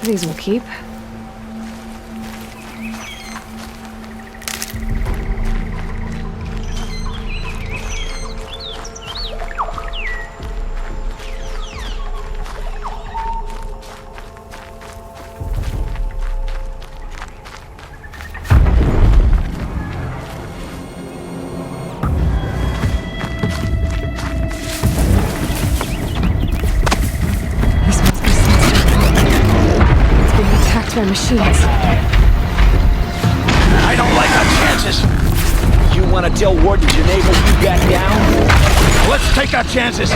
These will keep. By machines. I don't like our chances. You want to tell Warden Geneva you got down? Let's take our chances.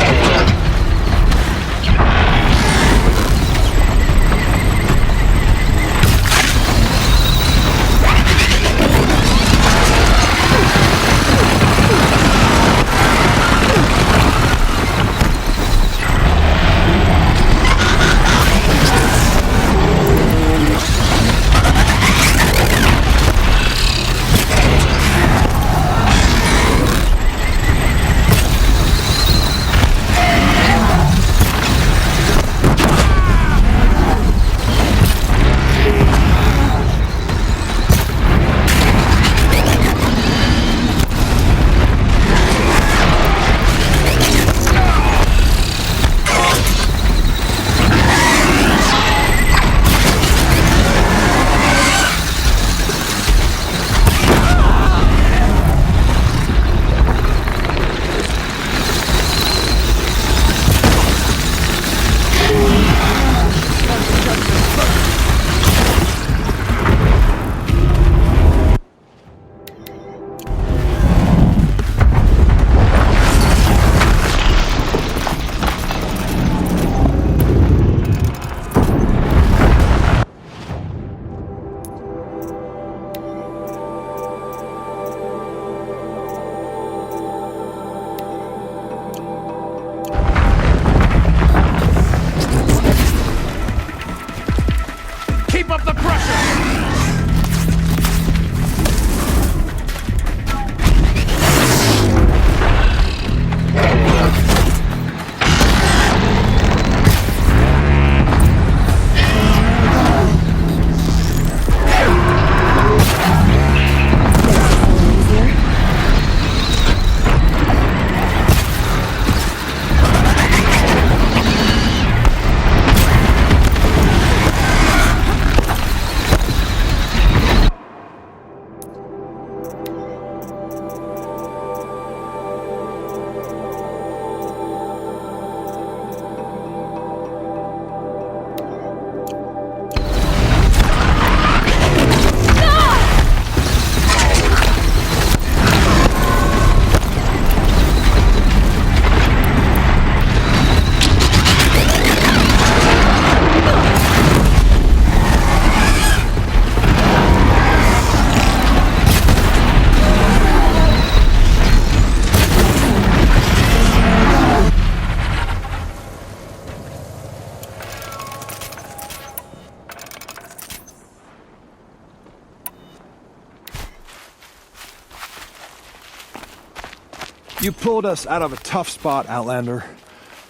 You pulled us out of a tough spot, Outlander.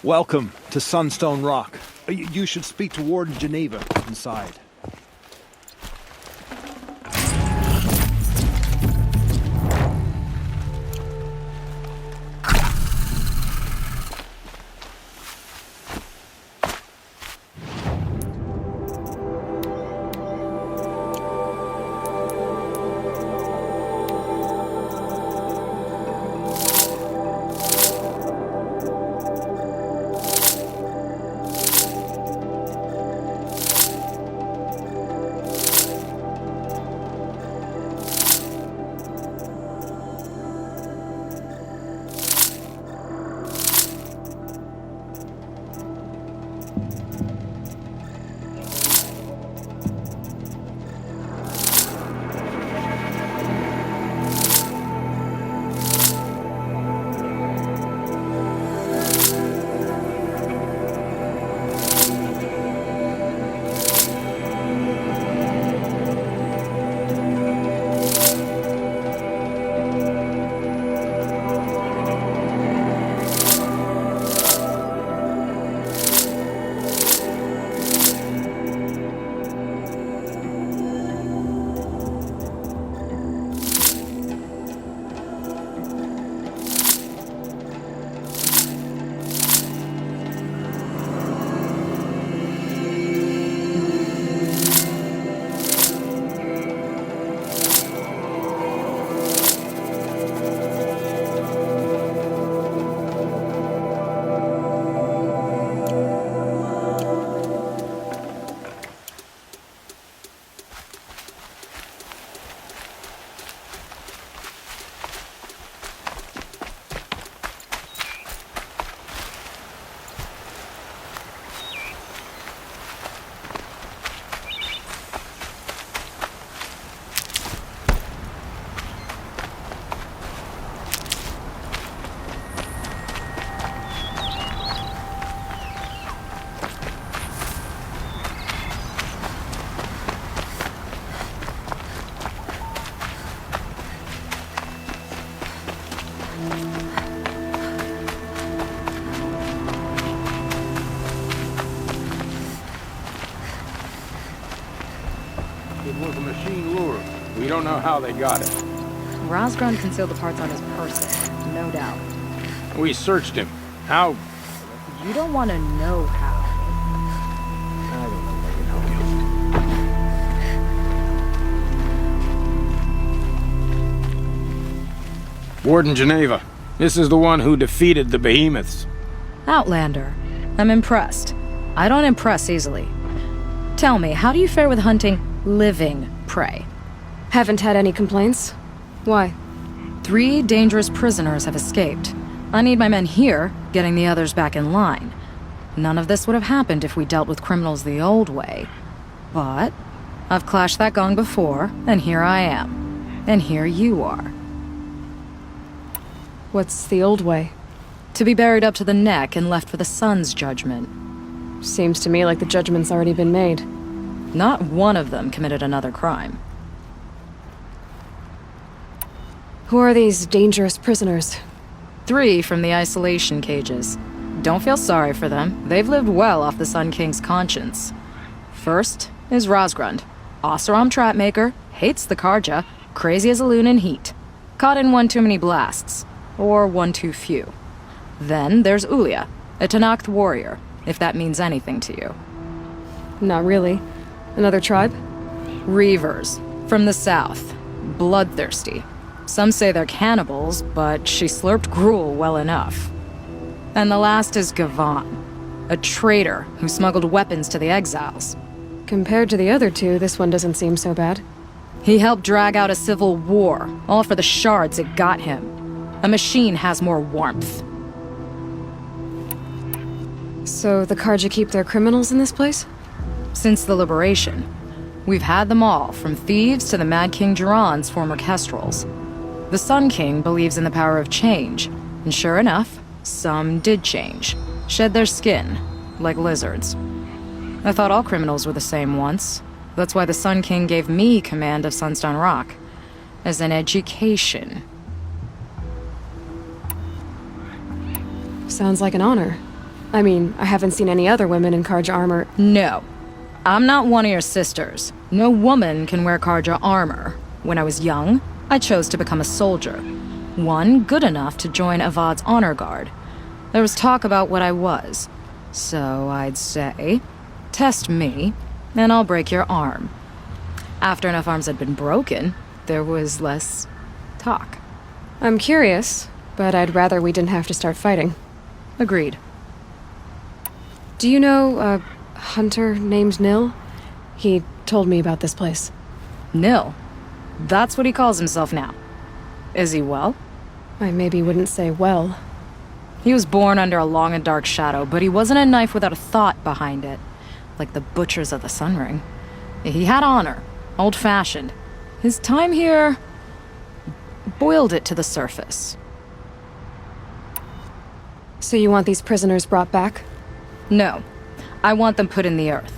Welcome to Sunstone Rock. You should speak to Warden Geneva inside. machine lure. We don't know how they got it. Rosgrund concealed the parts on his person, no doubt. We searched him. How? You don't want to know how. I don't know if I can help you. Warden Geneva. This is the one who defeated the behemoths. Outlander. I'm impressed. I don't impress easily. Tell me, how do you fare with hunting living prey? Haven't had any complaints. Why? 3 dangerous prisoners have escaped. I need my men here, getting the others back in line. None of this would have happened if we dealt with criminals the old way. But I've clashed that gong before, and here I am. And here you are. What's the old way? To be buried up to the neck and left for the sun's judgment. Seems to me like the judgment's already been made. Not one of them committed another crime. Who are these dangerous prisoners? 3 from the isolation cages. Don't feel sorry for them. They've lived well off the Sun King's conscience. First is Rosgrund. Oseram trapmaker, hates the Karja, crazy as a loon in heat. Caught in one too many blasts. Or one too few. Then there's Ulia, a Tanakh warrior, if that means anything to you. Not really. Another tribe? Reavers, from the south. Bloodthirsty. Some say they're cannibals, but she slurped gruel well enough. And the last is Gavan, a traitor who smuggled weapons to the exiles. Compared to the other 2, this one doesn't seem so bad. He helped drag out a civil war, all for the shards it got him. A machine has more warmth. So the Karja keep their criminals in this place? Since the liberation, we've had them all, from thieves to the Mad King Duran's former kestrels. The Sun King believes in the power of change, and sure enough, some did change. Shed their skin, like lizards. I thought all criminals were the same once. That's why the Sun King gave me command of Sunstone Rock. As an education. Sounds like an honor. I mean, I haven't seen any other women in Karja armor. No. I'm not one of your sisters. No woman can wear Karja armor. When I was young, I chose to become a soldier. One good enough to join Avad's honor guard. There was talk about what I was. So I'd say, test me, and I'll break your arm. After enough arms had been broken, there was less talk. I'm curious, but I'd rather we didn't have to start fighting. Agreed. Do you know a hunter named Nil? He told me about this place. Nil. That's what he calls himself now. Is he well? I maybe wouldn't say well. He was born under a long and dark shadow, but he wasn't a knife without a thought behind it. Like the butchers of the Sun Ring. He had honor. Old-fashioned. His time here boiled it to the surface. So you want these prisoners brought back? No. I want them put in the earth.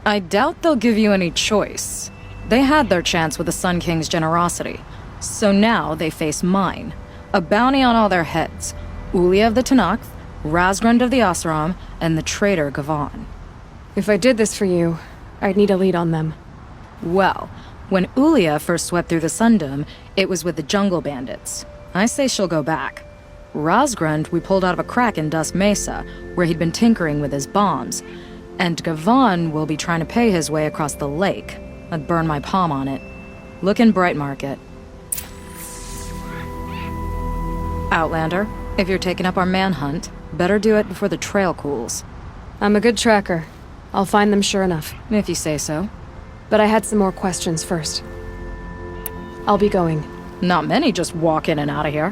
I doubt they'll give you any choice. They had their chance with the Sun King's generosity. So now they face mine. A bounty on all their heads. Ulia of the Tanakh, Rosgrund of the Oseram, and the traitor Gavan. If I did this for you, I'd need a lead on them. Well, when Ulia first swept through the Sundom, it was with the jungle bandits. I say she'll go back. Rosgrund we pulled out of a crack in Dusk Mesa, where he'd been tinkering with his bombs. And Gavan will be trying to pay his way across the lake. I'd burn my palm on it. Look in Bright Market. Outlander, if you're taking up our manhunt, better do it before the trail cools. I'm a good tracker. I'll find them sure enough. If you say so. But I had some more questions first. I'll be going. Not many just walk in and out of here.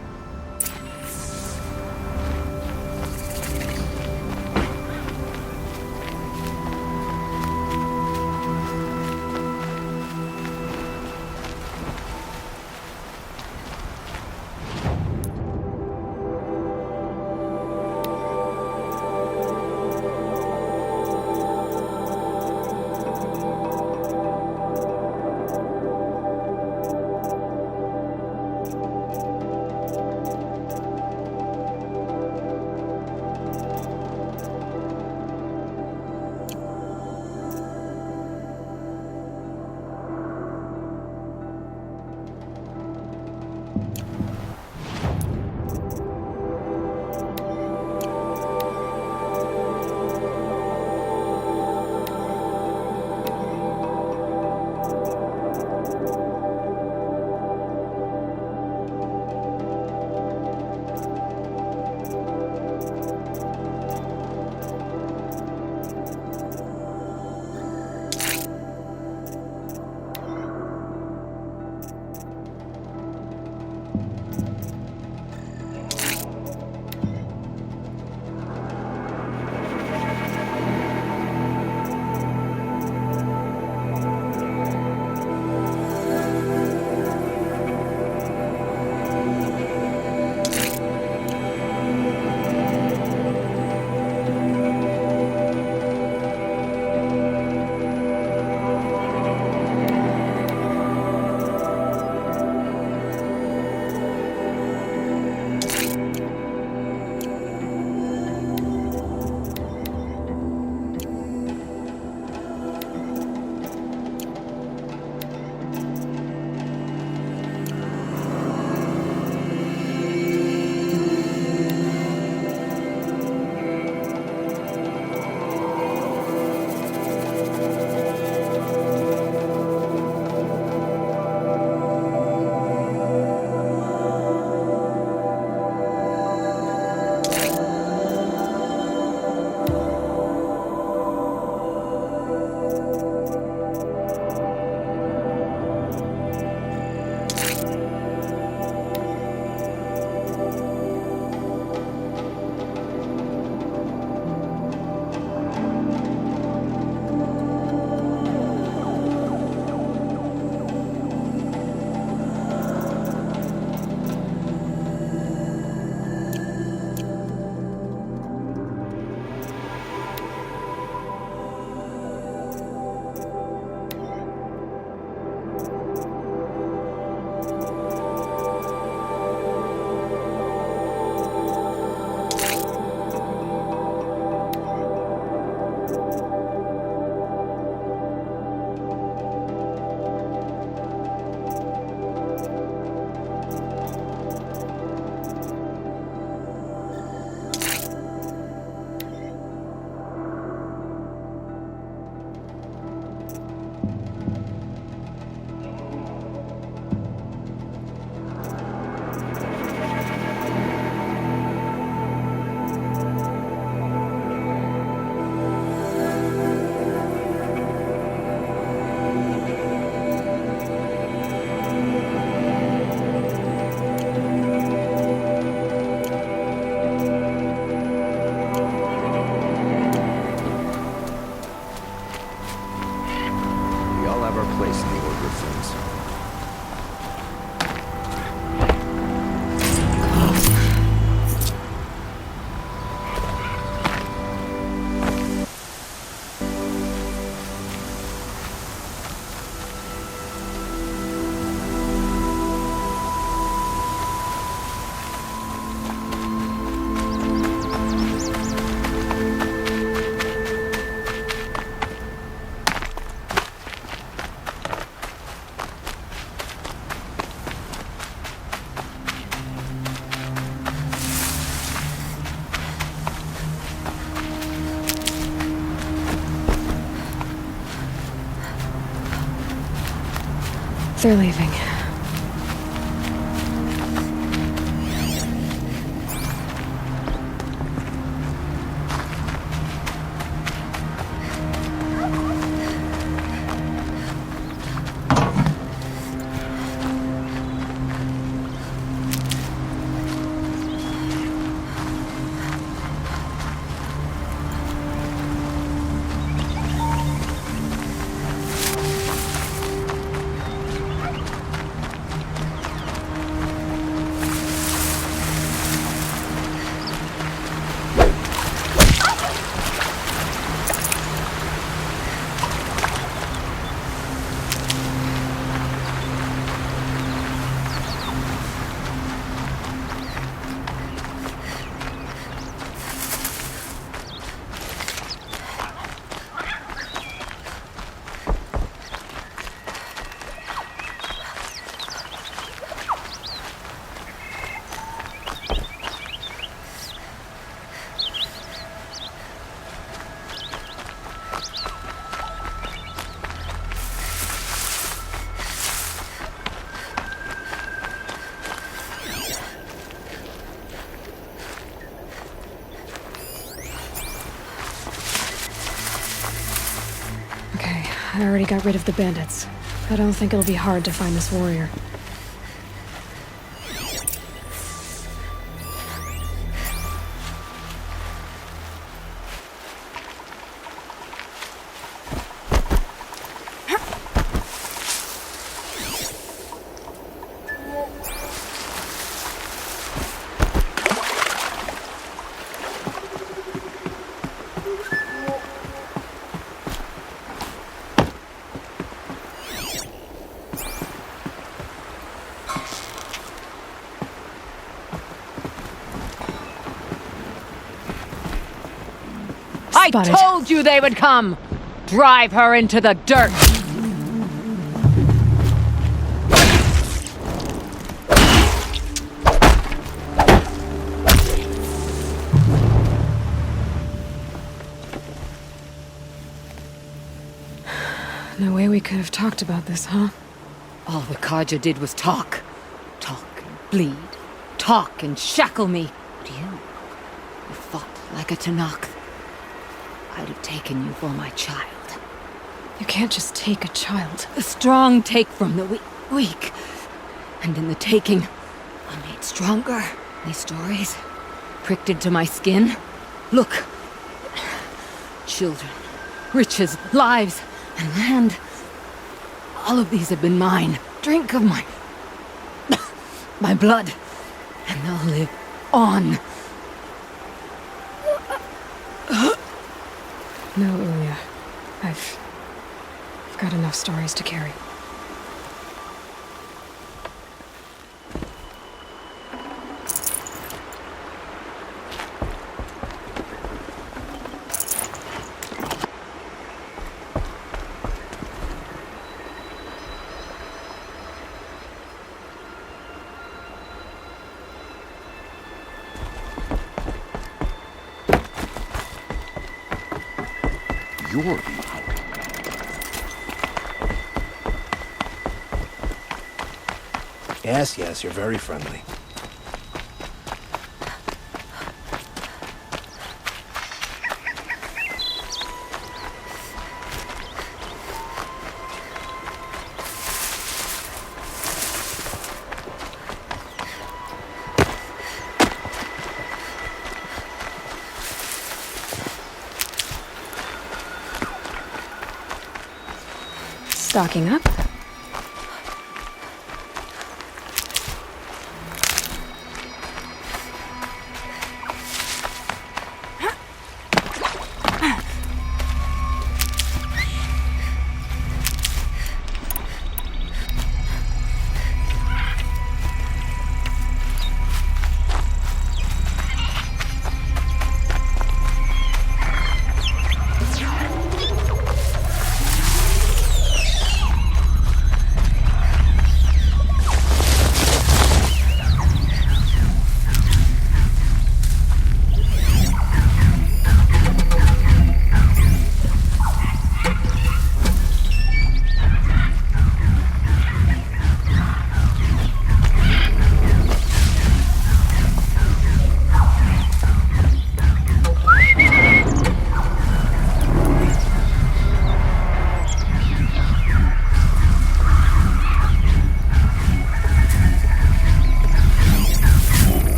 They're leaving. I already got rid of the bandits. I don't think it'll be hard to find this warrior. I Spotted. told you they would come! Drive her into the dirt! No way we could have talked about this, huh? All the Kaja did was talk. Talk and bleed. Talk and shackle me. But you fought like a Tanakh. I'd have taken you for my child. You can't just take a child. The strong take from the weak. And in the taking, I'm made stronger. These stories, pricked into my skin. Look. Children, riches, lives, and land. All of these have been mine. Drink of my blood, and they'll live on. No, Ilya. I've got enough stories to carry. You're Yes, you're very friendly. Stocking up.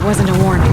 that wasn't a warning.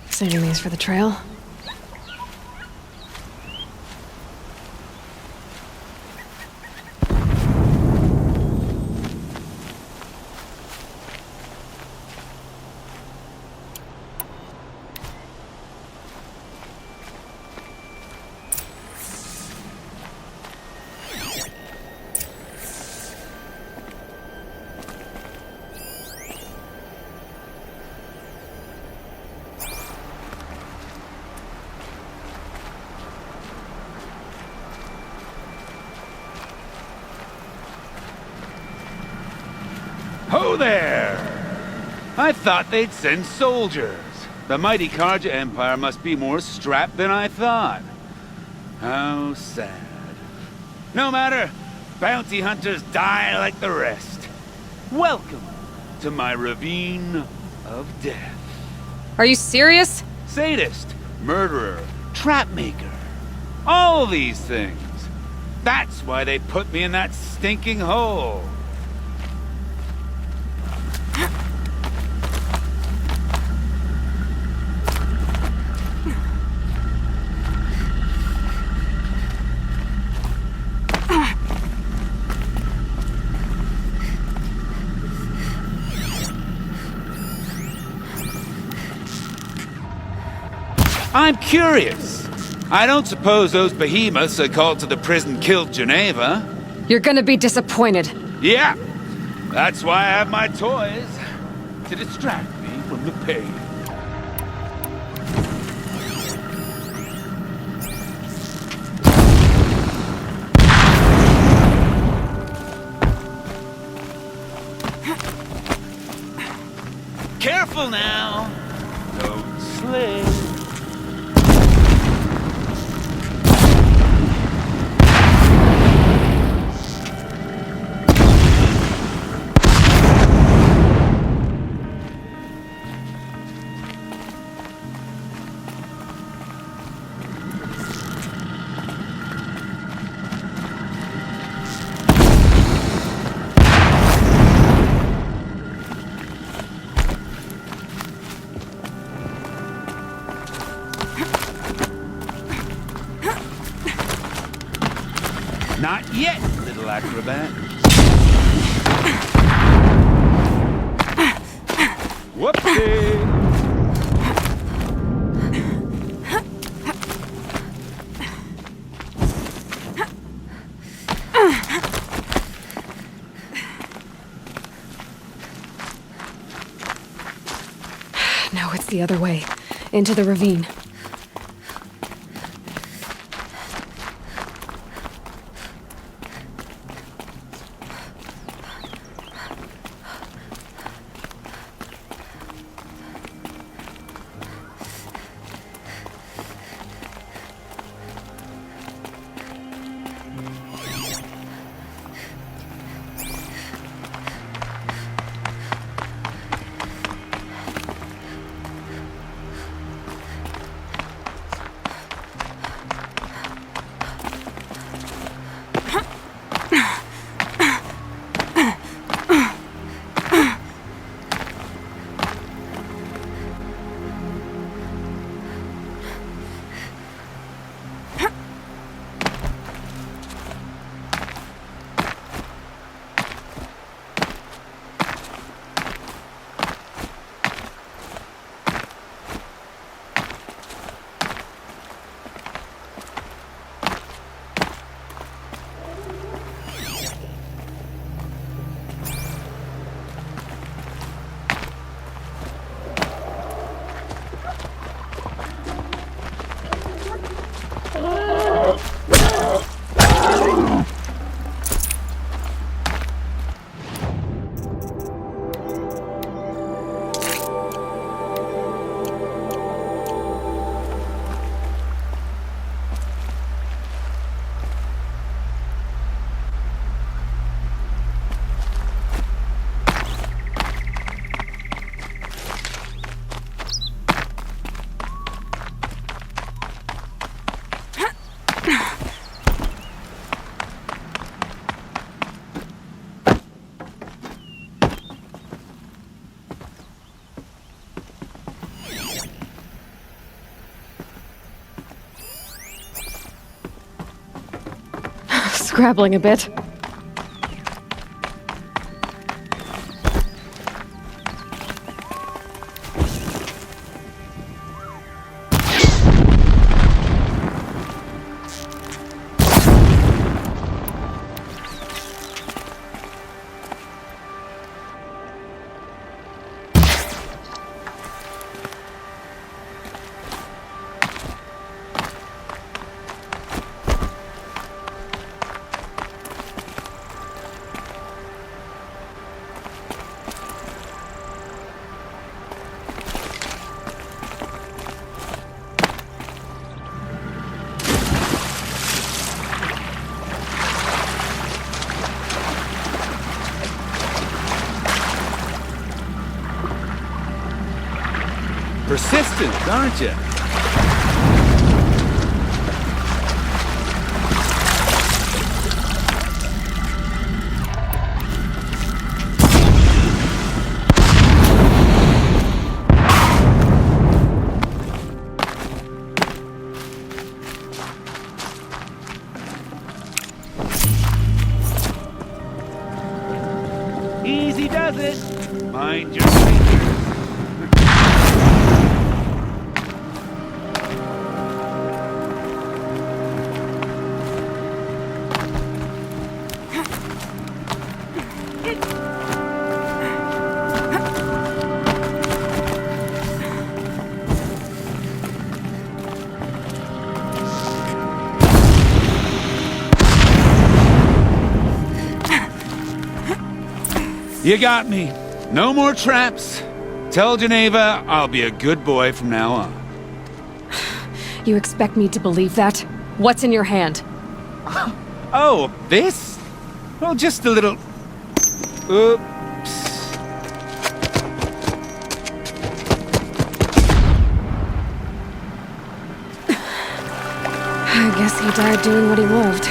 Saving these for the trail. Ho there! I thought they'd send soldiers. The mighty Karja Empire must be more strapped than I thought. How sad. No matter, bounty hunters die like the rest. Welcome to my ravine of death. Are you serious? Sadist, murderer, trapmaker. All these things. That's why they put me in that stinking hole. I'm curious. I don't suppose those behemoths are called to the prison killed Geneva. You're gonna be disappointed. Yeah, that's why I have my toys. To distract me from the pain. Careful now. Don't slip. Not yet, little acrobat. Whoopsie! No, it's the other way. Into the ravine. scrabbling a bit. Persistent, aren't you? Easy does it. Mind your fingers. You got me. No more traps. Tell Geneva I'll be a good boy from now on. You expect me to believe that? What's in your hand? Oh, this? Well, just a little... Oops. I guess he died doing what he loved.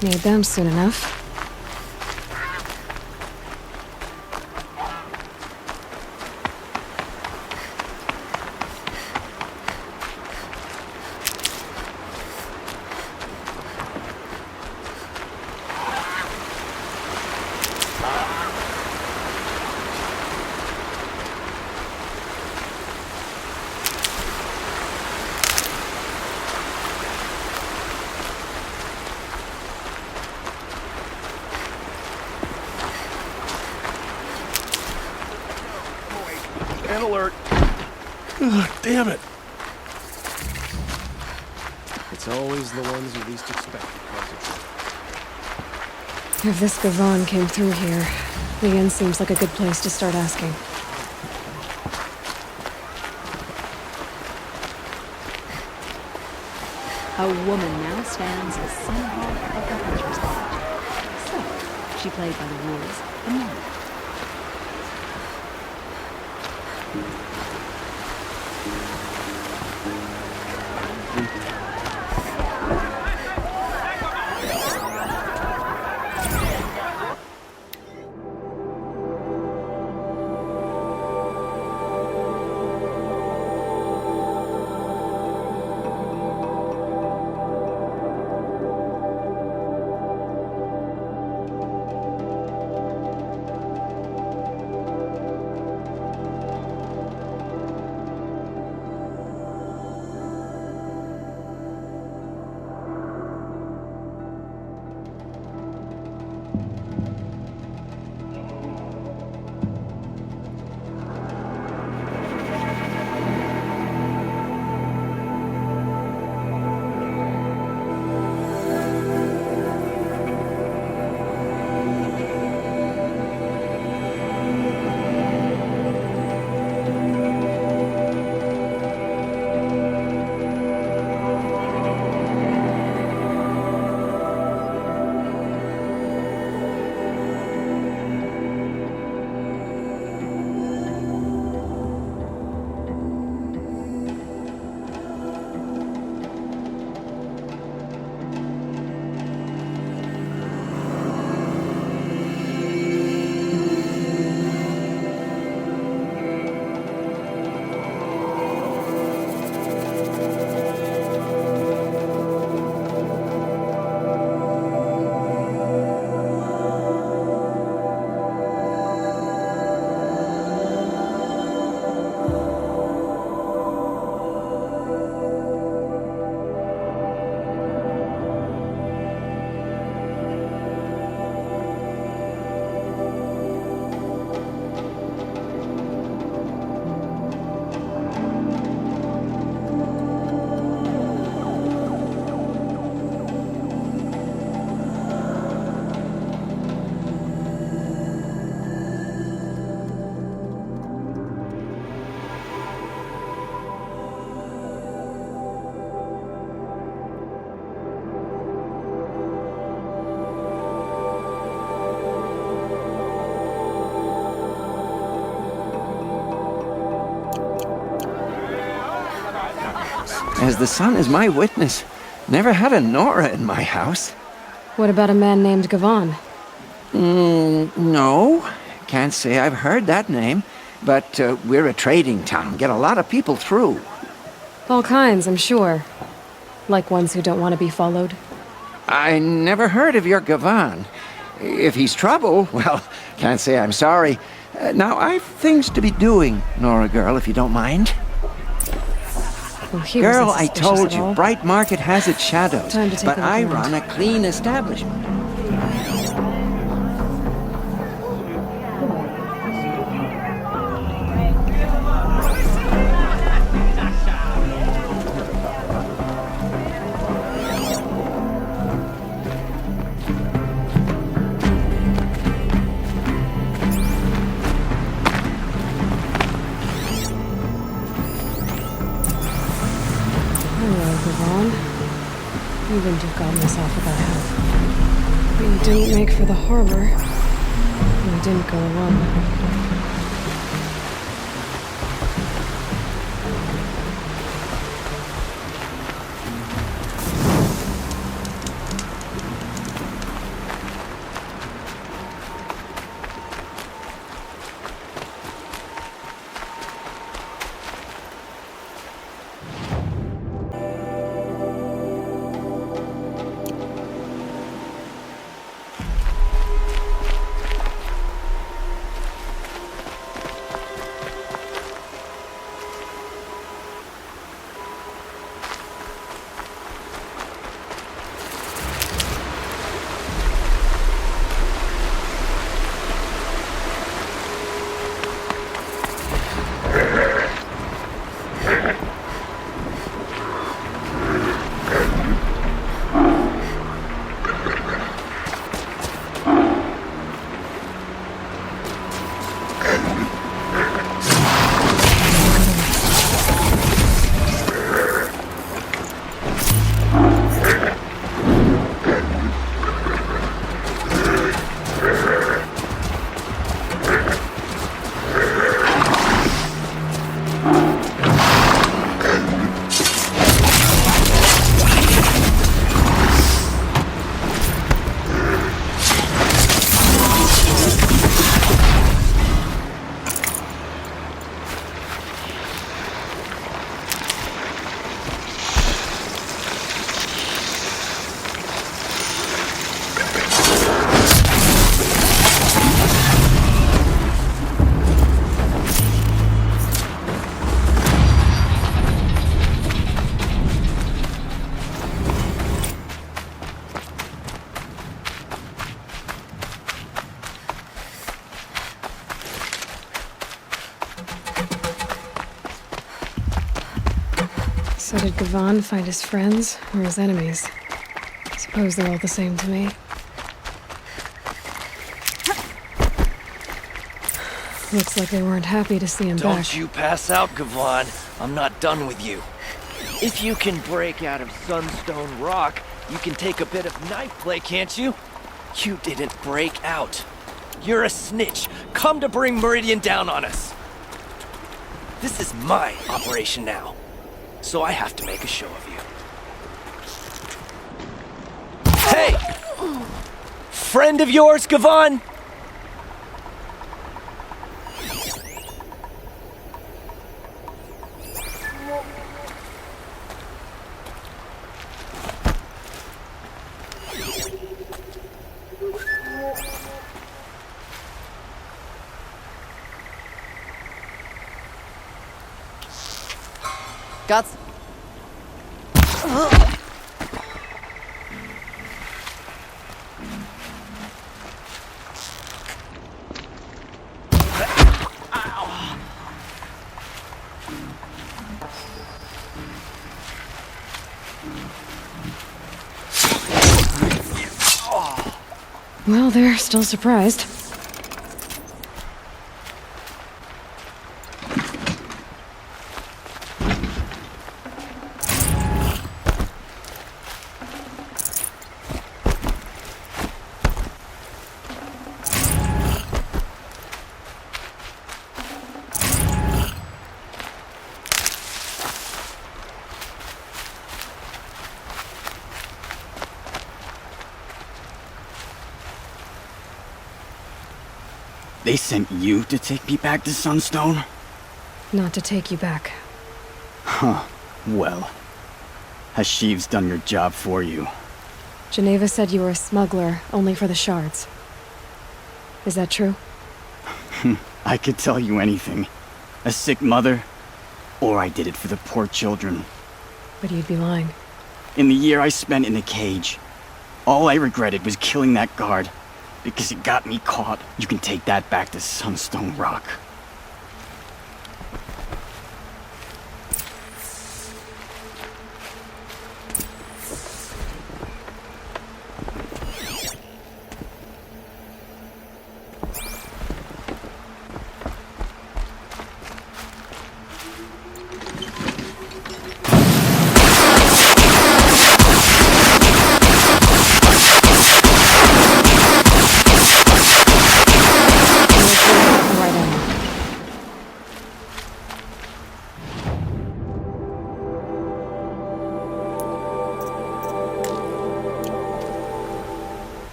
Need them soon enough. alert! Damn it! It's always the ones you least expect that cause the trouble. If this Gavon came through here, the inn seems like a good place to start asking. A woman now stands as son-in-law of the Hunter's Lodge. So, she played by the rules and won. As the sun is my witness, never had a Nora in my house. What about a man named Gavon? No. Can't say I've heard that name. But we're a trading town. Get a lot of people through. All kinds, I'm sure. Like ones who don't want to be followed. I never heard of your Gavon. If he's trouble, well, can't say I'm sorry. Now, I've things to be doing, Nora girl, if you don't mind. Well, he Girl, wasn't I suspicious told at you, all. Bright Market has its shadows. Time to take But a look I around. run a clean establishment. Hello, Gavon. You wouldn't have gotten us off without help. But you didn't make for the harbor. And you didn't go alone. So did Gavan find his friends or his enemies? Suppose they're all the same to me. Looks like they weren't happy to see him back. Don't you pass out, Gavan. I'm not done with you. If you can break out of Sunstone Rock, you can take a bit of knife play, can't you? You didn't break out. You're a snitch, come to bring Meridian down on us. This is my operation now, so I have to make a show of you. Hey! Friend of yours, Gavan? Guts. Well, they're still surprised. They sent you to take me back to Sunstone? Not to take you back. Huh. Well, Hashiv's done your job for you. Geneva said you were a smuggler, only for the shards. Is that true? I could tell you anything. A sick mother, or I did it for the poor children. But you'd be lying. In the year I spent in the cage, all I regretted was killing that guard. Because it got me caught. You can take that back to Sunstone Rock.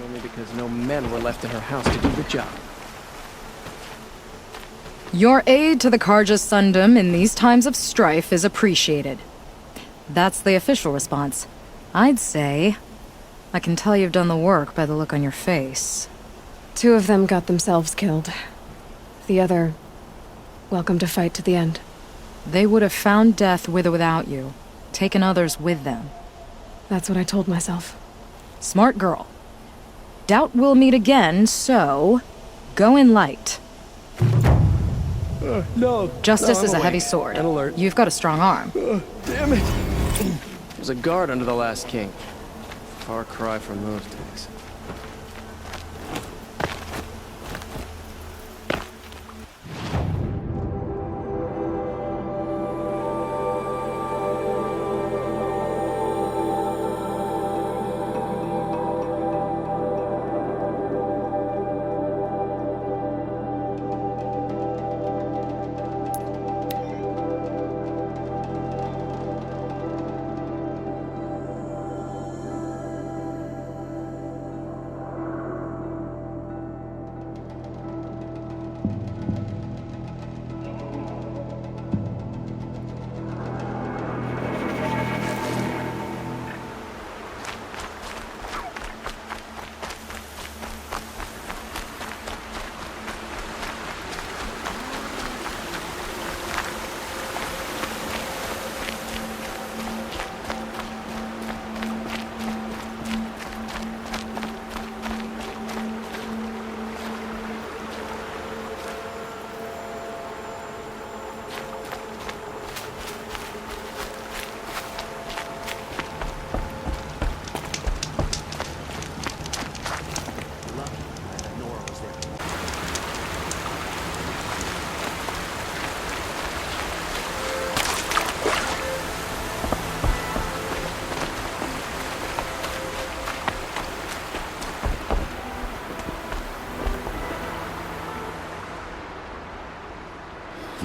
Only because no men were left in her house to do the job. Your aid to the Karja Sundom in these times of strife is appreciated. That's the official response. I'd say I can tell you've done the work by the look on your face. 2 of them got themselves killed. The other, welcome to fight to the end. They would have found death with or without you, taken others with them. That's what I told myself. Smart girl. Doubt we'll meet again, so go in light. No. Justice no, is a away. heavy sword. An alert. You've got a strong arm. Damn it. There's a guard under the last king. Far cry from those days.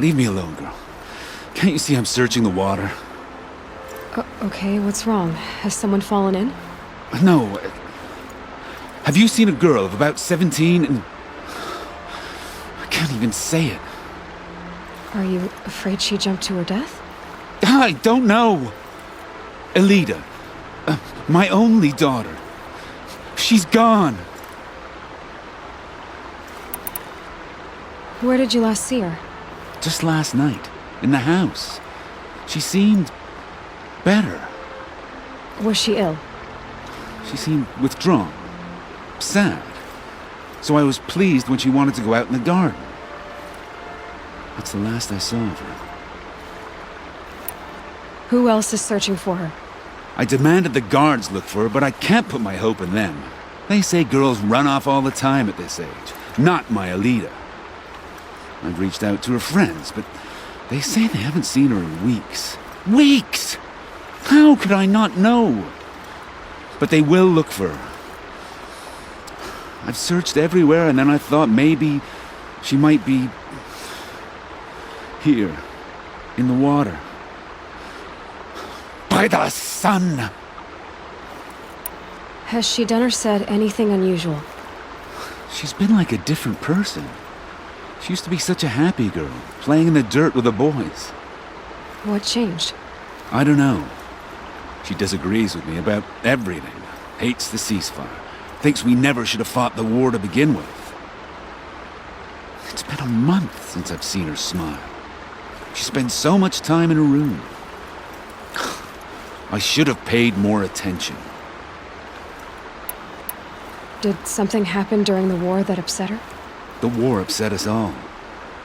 Leave me alone, girl. Can't you see I'm searching the water? Okay, what's wrong? Has someone fallen in? No. Have you seen a girl of about 17 and... I can't even say it. Are you afraid she jumped to her death? I don't know. Elida. My only daughter. She's gone. Where did you last see her? Just last night. In the house. She seemed... better. Was she ill? She seemed withdrawn. Sad. So I was pleased when she wanted to go out in the garden. That's the last I saw of her. Who else is searching for her? I demanded the guards look for her, but I can't put my hope in them. They say girls run off all the time at this age. Not my Elida. I've reached out to her friends, but they say they haven't seen her in weeks. Weeks! How could I not know? But they will look for her. I've searched everywhere, and then I thought maybe she might be... here, in the water. By the sun! Has she done or said anything unusual? She's been like a different person. She used to be such a happy girl, playing in the dirt with the boys. What changed? I don't know. She disagrees with me about everything. Hates the ceasefire. Thinks we never should have fought the war to begin with. It's been a month since I've seen her smile. She spends so much time in her room. I should have paid more attention. Did something happen during the war that upset her? The war upset us all.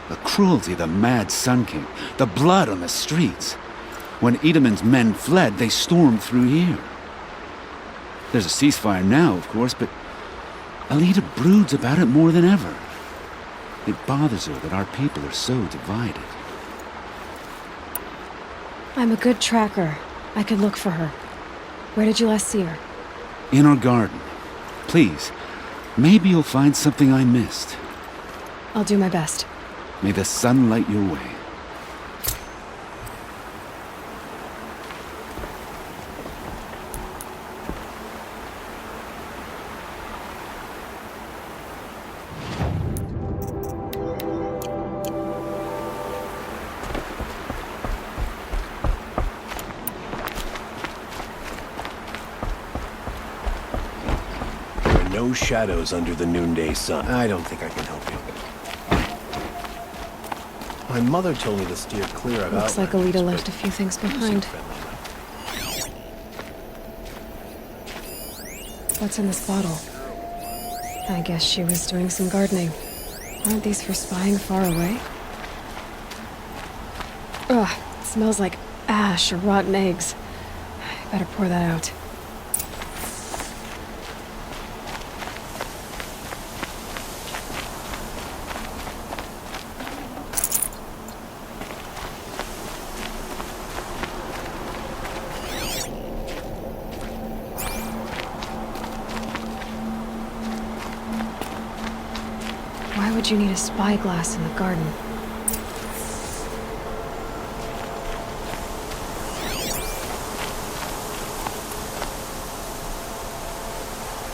The cruelty of the mad Sun King. The blood on the streets. When Edamon's men fled, they stormed through here. There's a ceasefire now, of course, but Elida broods about it more than ever. It bothers her that our people are so divided. I'm a good tracker. I could look for her. Where did you last see her? In our garden. Please, maybe you'll find something I missed. I'll do my best. May the sun light your way. No shadows under the noonday sun. I don't think I can help you. My mother told me to steer clear of Looks like Elida left a few things behind. What's in this bottle? I guess she was doing some gardening. Aren't these for spying far away? Ugh, it smells like ash or rotten eggs. I better pour that out. Why would you need a spyglass in the garden?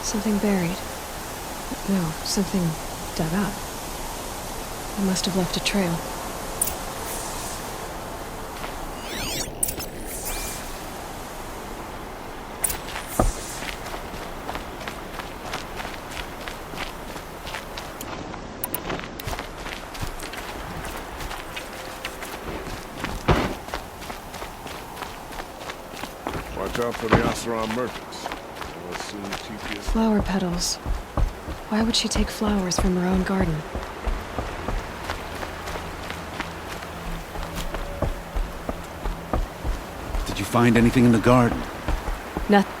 Something buried. No, something dug up. I must have left a trail. Watch out for the Asaran merchants. They'll soon keep you. Flower petals. Why would she take flowers from her own garden? Did you find anything in the garden? Nothing.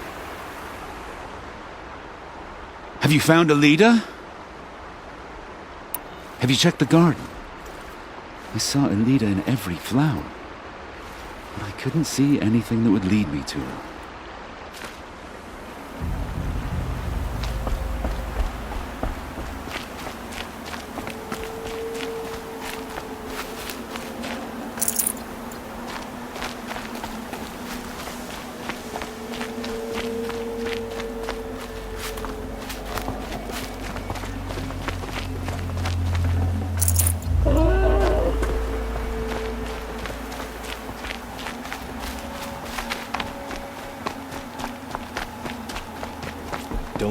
Have you found Elida? Have you checked the garden? I saw Elida in every flower, but I couldn't see anything that would lead me to her.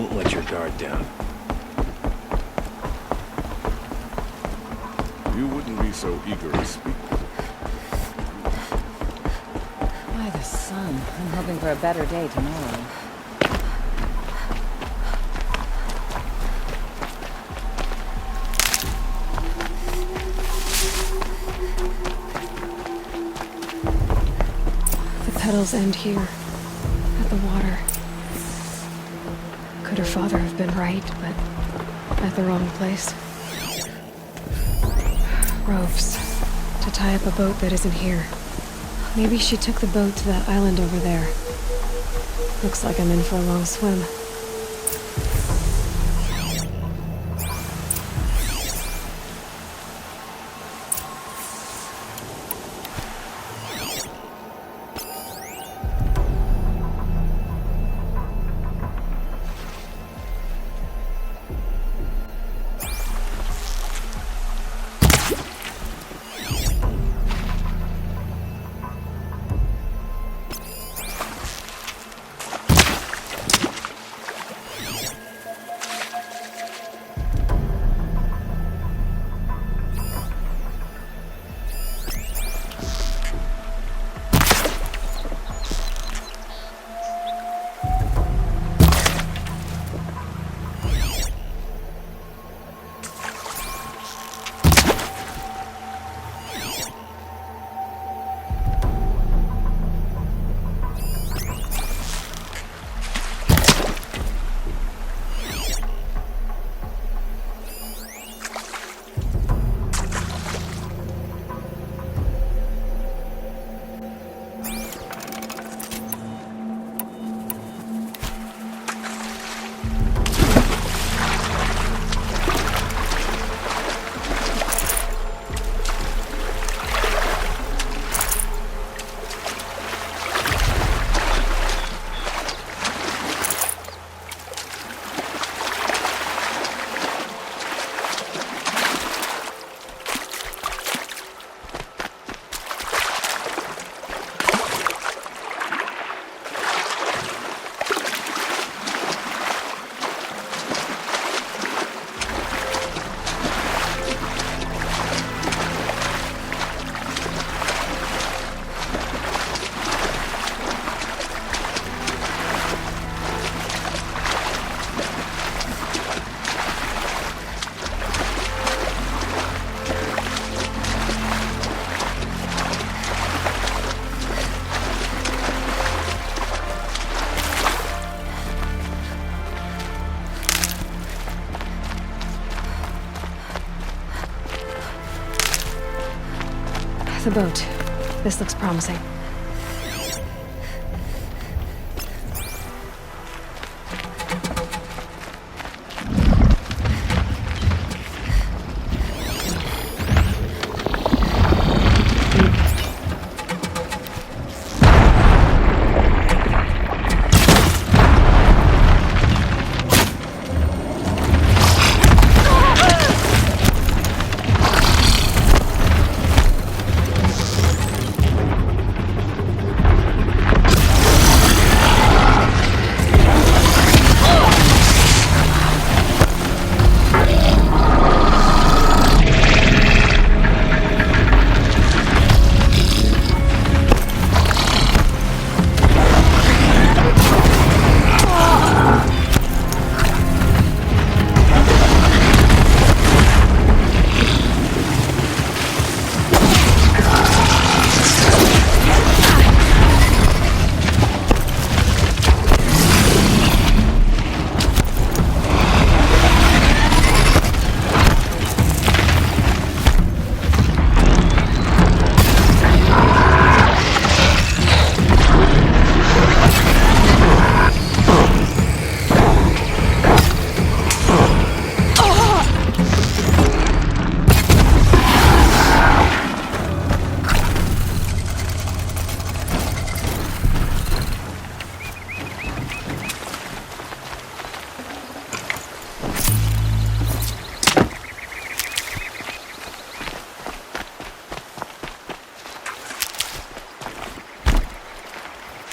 Don't let your guard down. You wouldn't be so eager to speak. By the sun, I'm hoping for a better day tomorrow. The petals end here, at the water. Could her father have been right, but at the wrong place? Ropes. To tie up a boat that isn't here. Maybe she took the boat to that island over there. Looks like I'm in for a long swim. The boat. This looks promising.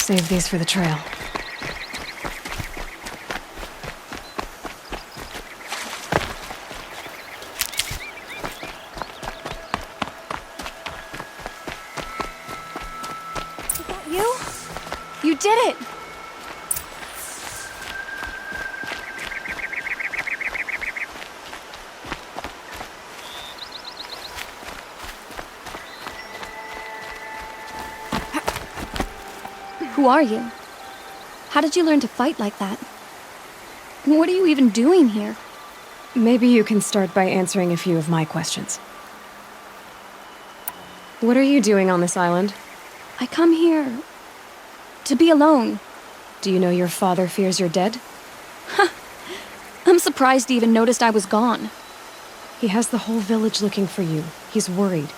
Save these for the trail. it! Who are you? How did you learn to fight like that? What are you even doing here? Maybe you can start by answering a few of my questions. What are you doing on this island? I come here to be alone. Do you know your father fears you're dead? I'm surprised he even noticed I was gone. He has the whole village looking for you. He's worried.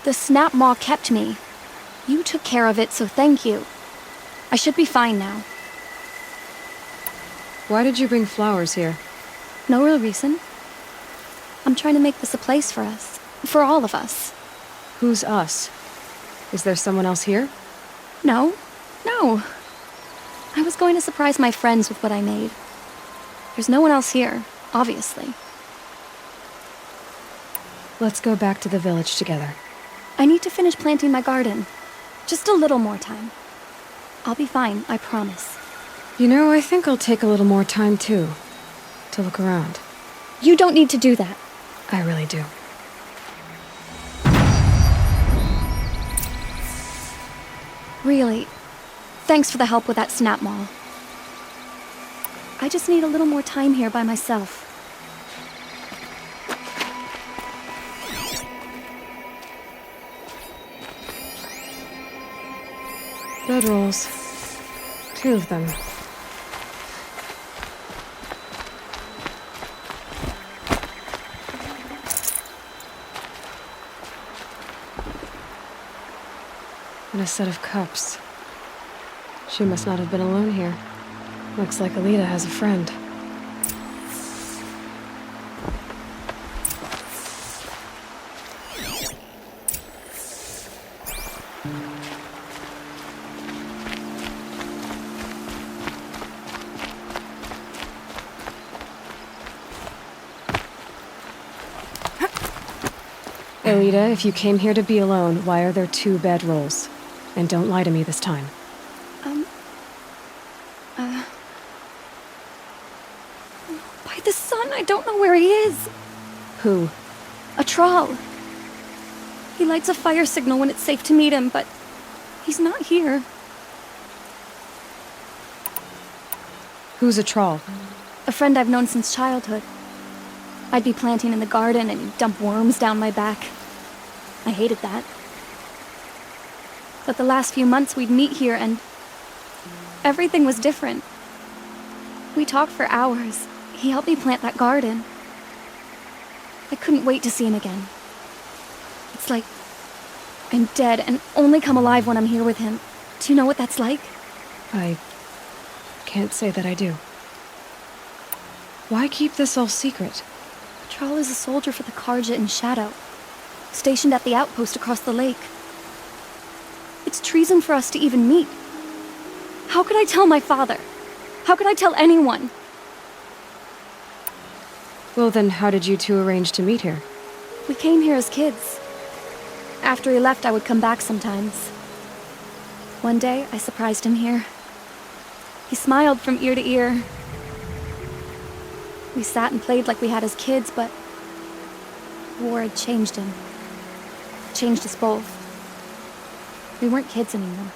The snap maw kept me. You took care of it, so thank you. I should be fine now. Why did you bring flowers here? No real reason. I'm trying to make this a place for us. For all of us. Who's us? Is there someone else here? No. I was going to surprise my friends with what I made. There's no one else here, obviously. Let's go back to the village together. I need to finish planting my garden. Just a little more time. I'll be fine, I promise. You know, I think I'll take a little more time too. To look around. You don't need to do that. I really do. Really. Thanks for the help with that snap maw. I just need a little more time here by myself. Bedrolls. 2 of them. And a set of cups. She must not have been alone here. Looks like Alita has a friend. Alita, if you came here to be alone, why are there 2 bedrolls? And don't lie to me this time. By the sun, I don't know where he is. Who? A troll. He lights a fire signal when it's safe to meet him, but he's not here. Who's a troll? A friend I've known since childhood. I'd be planting in the garden and he'd dump worms down my back. I hated that. But the last few months we'd meet here and everything was different. We talked for hours. He helped me plant that garden. I couldn't wait to see him again. It's like I'm dead and only come alive when I'm here with him. Do you know what that's like? I can't say that I do. Why keep this all secret? Troll is a soldier for the Karja in Shadow, stationed at the outpost across the lake. It's treason for us to even meet. How could I tell my father? How could I tell anyone? Well then, how did you 2 arrange to meet here? We came here as kids. After he left, I would come back sometimes. One day, I surprised him here. He smiled from ear to ear. We sat and played like we had as kids, but war had changed him. Changed us both. We weren't kids anymore.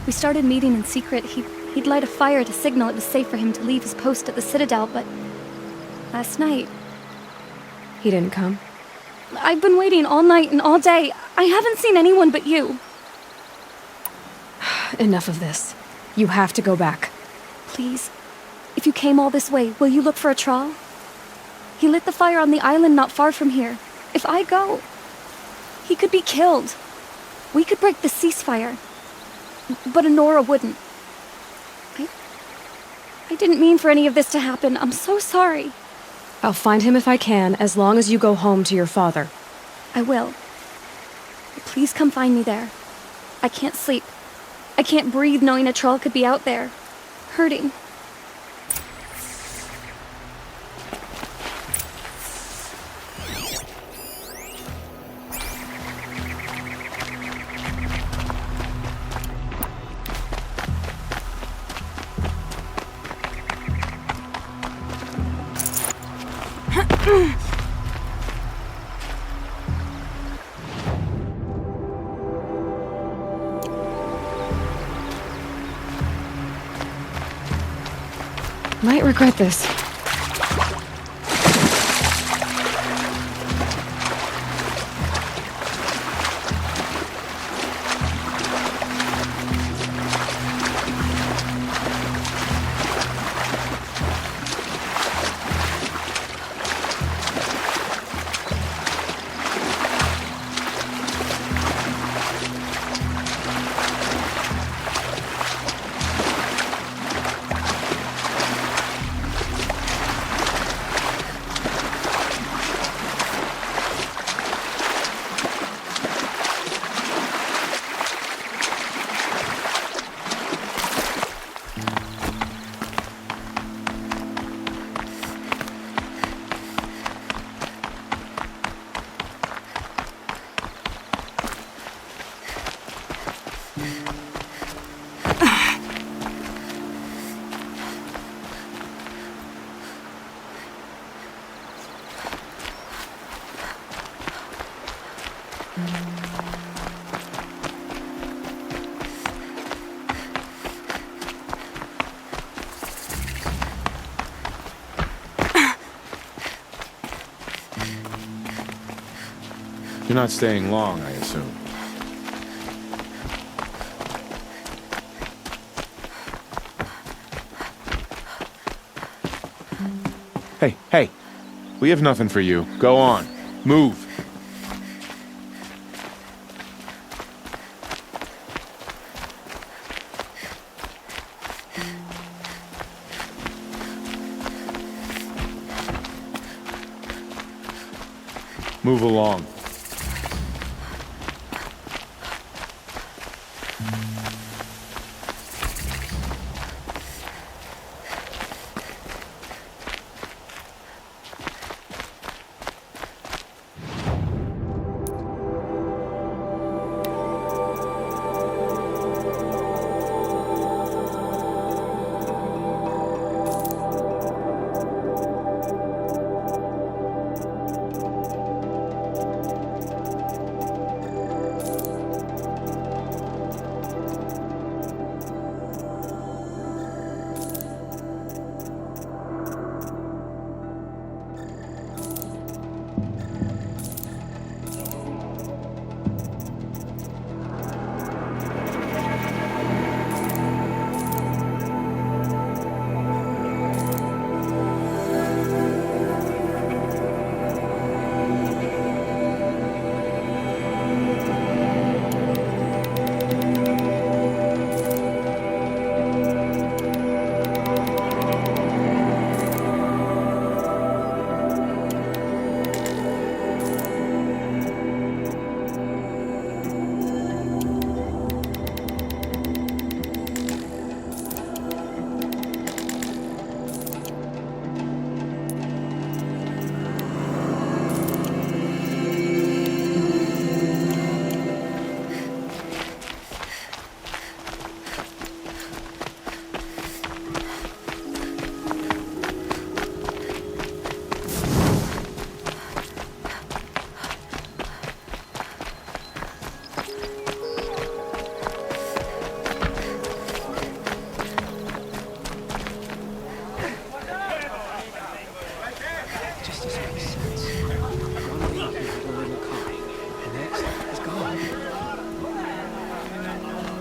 We started meeting in secret. He'd light a fire to signal it was safe for him to leave his post at the Citadel, but last night... He didn't come? I've been waiting all night and all day. I haven't seen anyone but you. Enough of this. You have to go back. Please. If you came all this way, will you look for a troll? He lit the fire on the island not far from here. If I go, he could be killed. We could break the ceasefire. But Honora wouldn't. I didn't mean for any of this to happen. I'm so sorry. I'll find him if I can, as long as you go home to your father. I will. Please come find me there. I can't sleep. I can't breathe knowing a troll could be out there, hurting. Might regret this. You're not staying long, I assume. Hey. We have nothing for you. Go on. Move. Move along.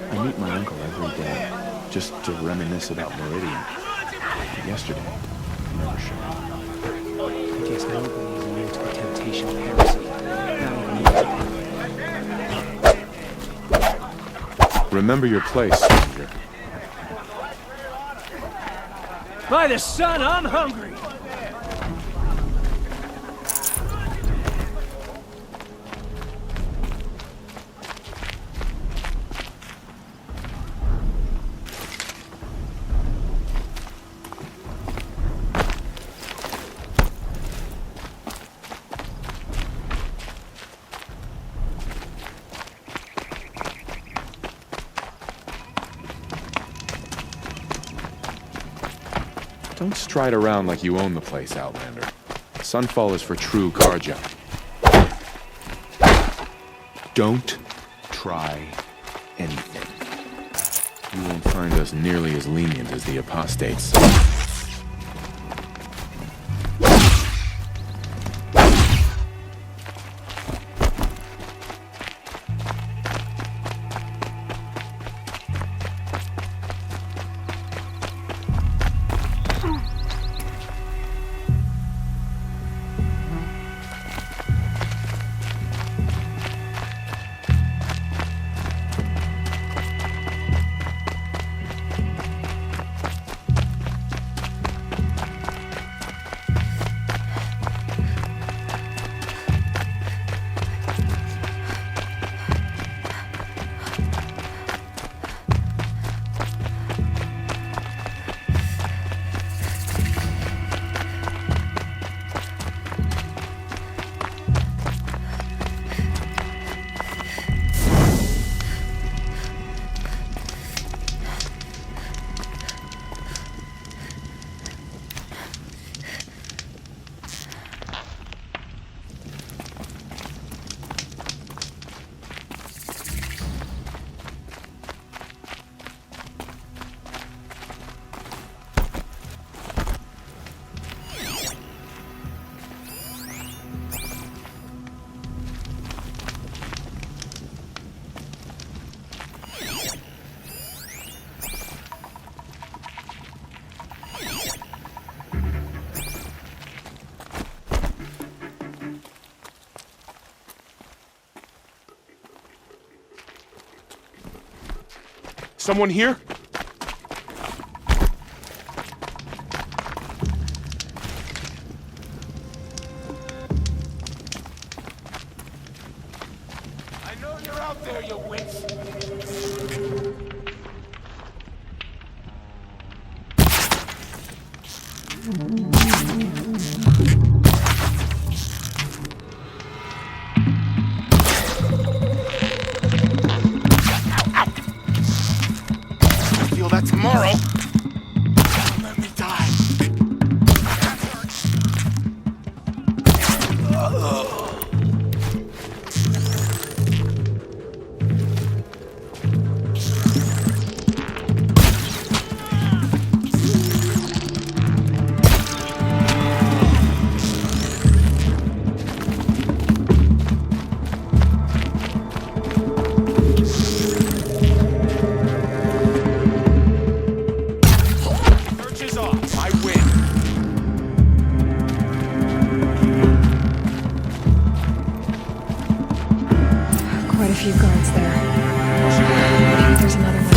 I meet my uncle every day, just to reminisce about Meridian. Yesterday, he never showed up. I guess nobody is immune to the temptation of heresy. Remember your place, stranger. By the sun, I'm hungry! Don't stride around like you own the place, Outlander. Sunfall is for true Karja. Don't try anything. You won't find us nearly as lenient as the apostates. Someone here? I know you're out there, you witch! Feel that tomorrow. Don't let me die. Quite a few guards there. Maybe there's another one.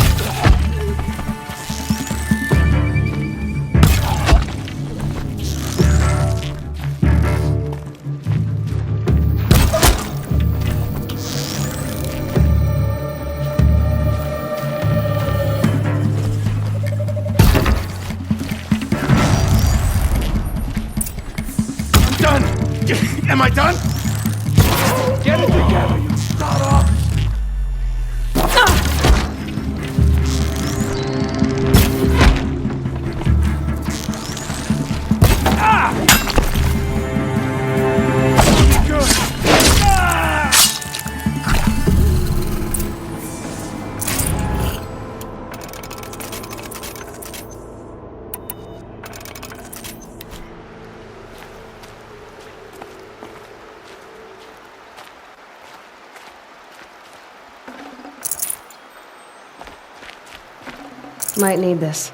I'm done! Am I done? Get it together, you start off! Might need this.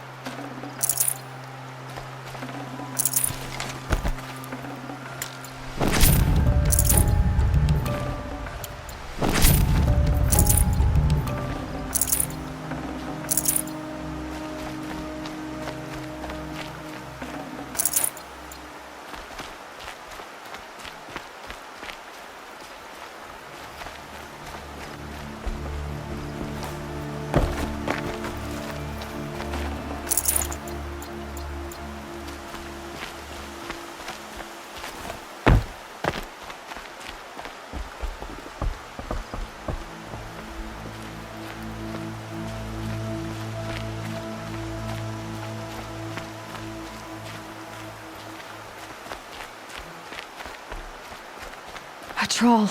A troll.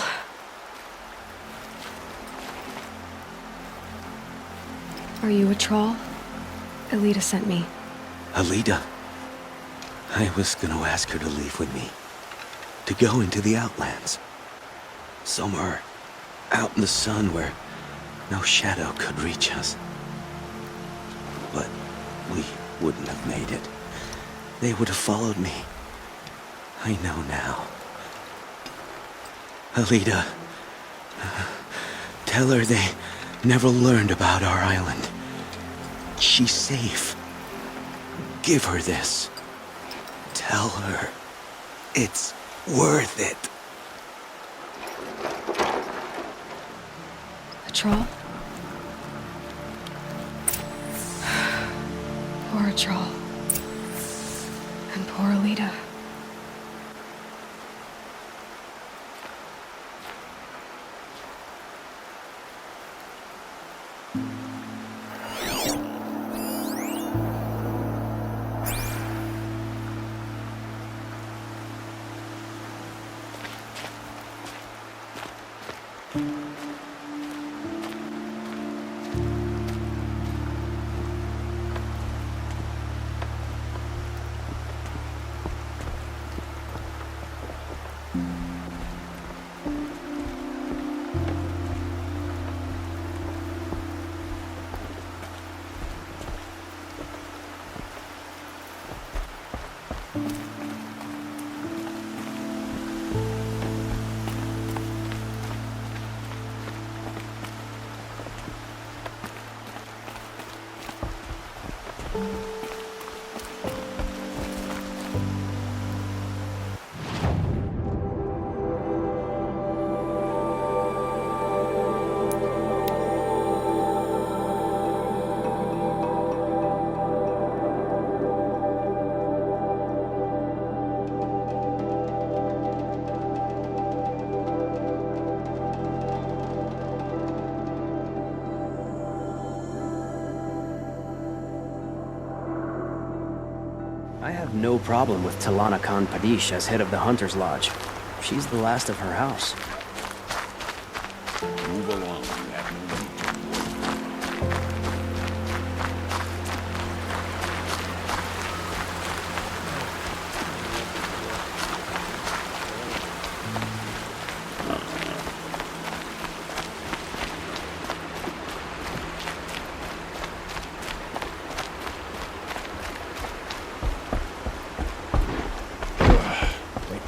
Are you a troll? Elita sent me. Alita. I was gonna ask her to leave with me. To go into the Outlands. Somewhere out in the sun where no shadow could reach us. But we wouldn't have made it. They would have followed me. I know now. Alita, tell her they never learned about our island. She's safe. Give her this. Tell her it's worth it. A troll? Poor troll. And poor Alita. I have no problem with Talana Khan Padish as head of the Hunter's Lodge. She's the last of her house. Move along.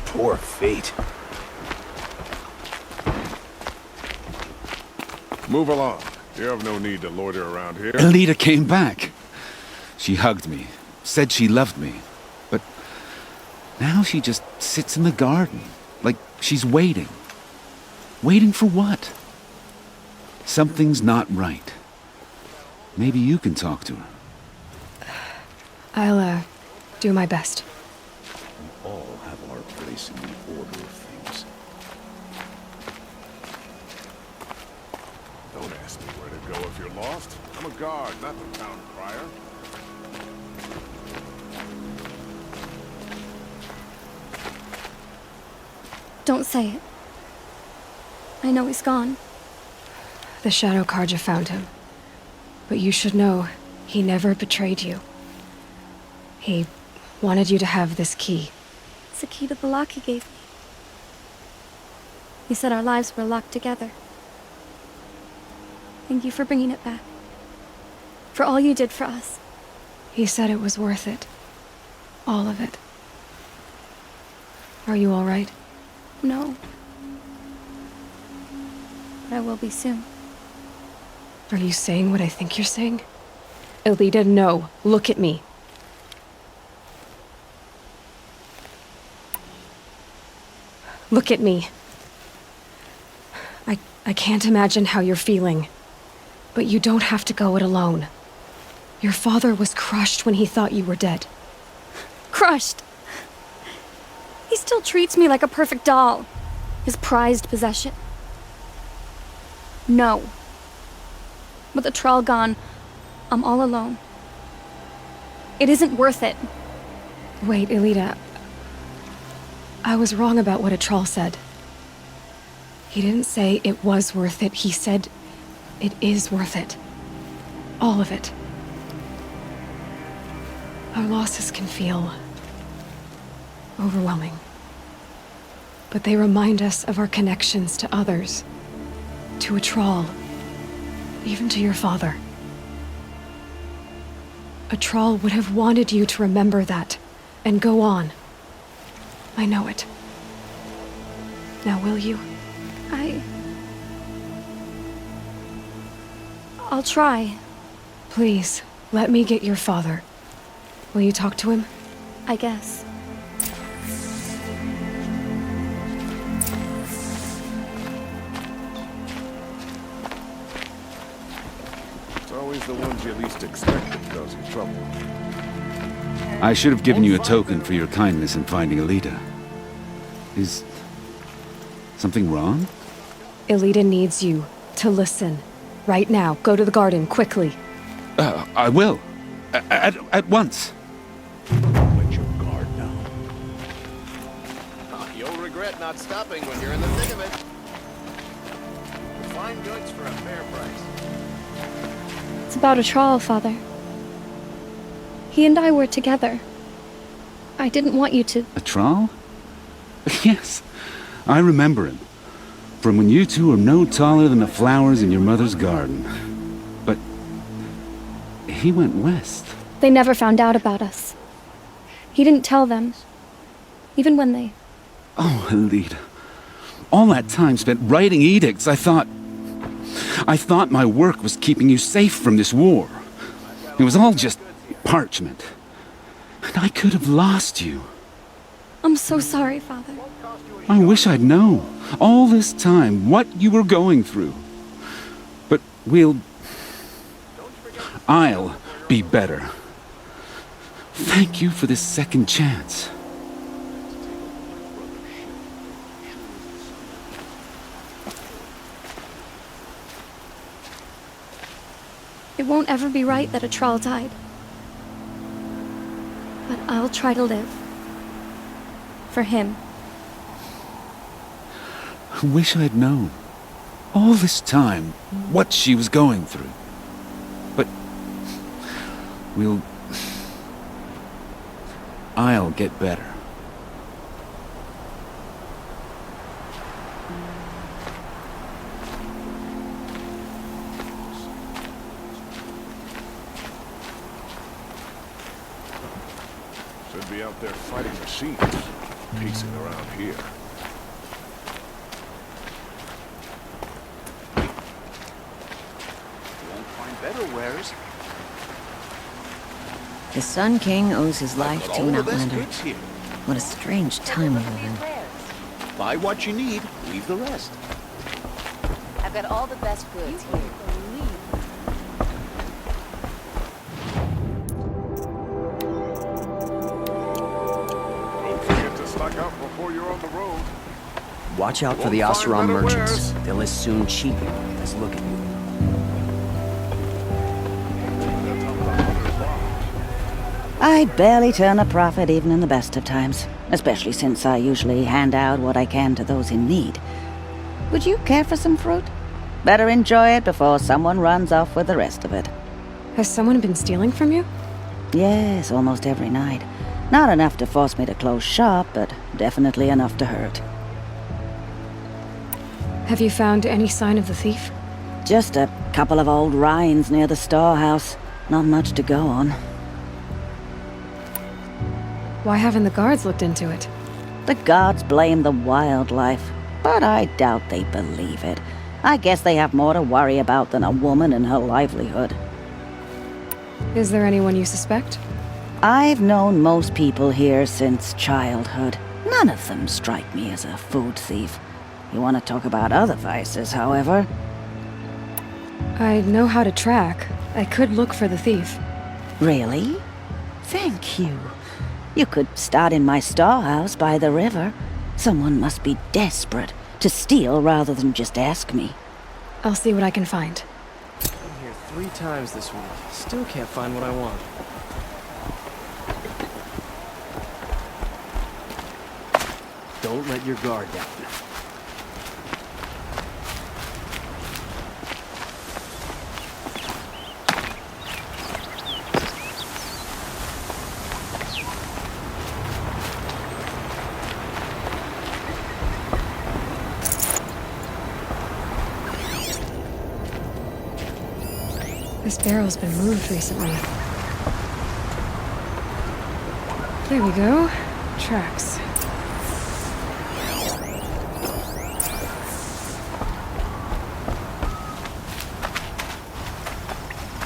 Poor fate. Move along. You have no need to loiter around here. Alita came back. She hugged me, said she loved me. But now she just sits in the garden, like she's waiting. Waiting for what? Something's not right. Maybe you can talk to her. I'll, do my best. We all have our place in the order of things. Don't ask me where to go if you're lost. I'm a guard, not the town crier. Don't say it. I know he's gone. The Shadow Karja found him. But you should know, he never betrayed you. He wanted you to have this key. It's the key to the lock he gave me. He said our lives were locked together. Thank you for bringing it back. For all you did for us. He said it was worth it. All of it. Are you all right? No. But I will be soon. Are you saying what I think you're saying? Elita, no. Look at me. Look at me. I can't imagine how you're feeling. But you don't have to go it alone. Your father was crushed when he thought you were dead. Crushed! He still treats me like a perfect doll. His prized possession. No. With the Troll gone, I'm all alone. It isn't worth it. Wait, Elita. I was wrong about what a troll said. He didn't say it was worth it. He said it is worth it. All of it. Our losses can feel overwhelming. But they remind us of our connections to others, to a Troll, even to your father. A Troll would have wanted you to remember that and go on. I know it. Now will you? I'll try. Please, let me get your father. Will you talk to him? I guess. It's always the ones you least expect that cause you trouble. I should have given you a token for your kindness in finding Alita. Is something wrong? Elita needs you to listen. Right now. Go to the garden, quickly. I will. At once. Let your guard down. You'll regret not stopping when you're in the thick of it. Fine goods for a fair price. It's about a Troll, Father. He and I were together. I didn't want you to... A Troll? Yes, I remember him. From when you two were no taller than the flowers in your mother's garden. But he went west. They never found out about us. He didn't tell them. Even when they... Oh, Alita. All that time spent writing edicts, I thought my work was keeping you safe from this war. It was all just parchment. And I could have lost you. I'm so sorry, Father. I wish I'd known, all this time, what you were going through. But I'll be better. Thank you for this second chance. It won't ever be right that a Troll died. But I'll try to live. For him. I wish I'd known, all this time, what she was going through. But I'll get better. Should be out there fighting machines, pacing around here. Better wares. The Sun King owes his life to an outlander. What a strange time we live in. Buy what you need, leave the rest. I've got all the best goods here. Don't forget to stock up before you're on the road. Watch out for the Won't find Oseram better merchants. wares. They'll as soon cheat you as look at you. I barely turn a profit even in the best of times, especially since I usually hand out what I can to those in need. Would you care for some fruit? Better enjoy it before someone runs off with the rest of it. Has someone been stealing from you? Yes, almost every night. Not enough to force me to close shop, but definitely enough to hurt. Have you found any sign of the thief? Just a couple of old rinds near the storehouse. Not much to go on. Why haven't the guards looked into it? The gods blame the wildlife, but I doubt they believe it. I guess they have more to worry about than a woman and her livelihood. Is there anyone you suspect? I've known most people here since childhood. None of them strike me as a food thief. You want to talk about other vices, however? I know how to track. I could look for the thief. Really? Thank you. You could start in my storehouse by the river. Someone must be desperate to steal rather than just ask me. I'll see what I can find. I'm here 3 times this week. Still can't find what I want. Don't let your guard down. This barrel's been moved recently. There we go. Tracks.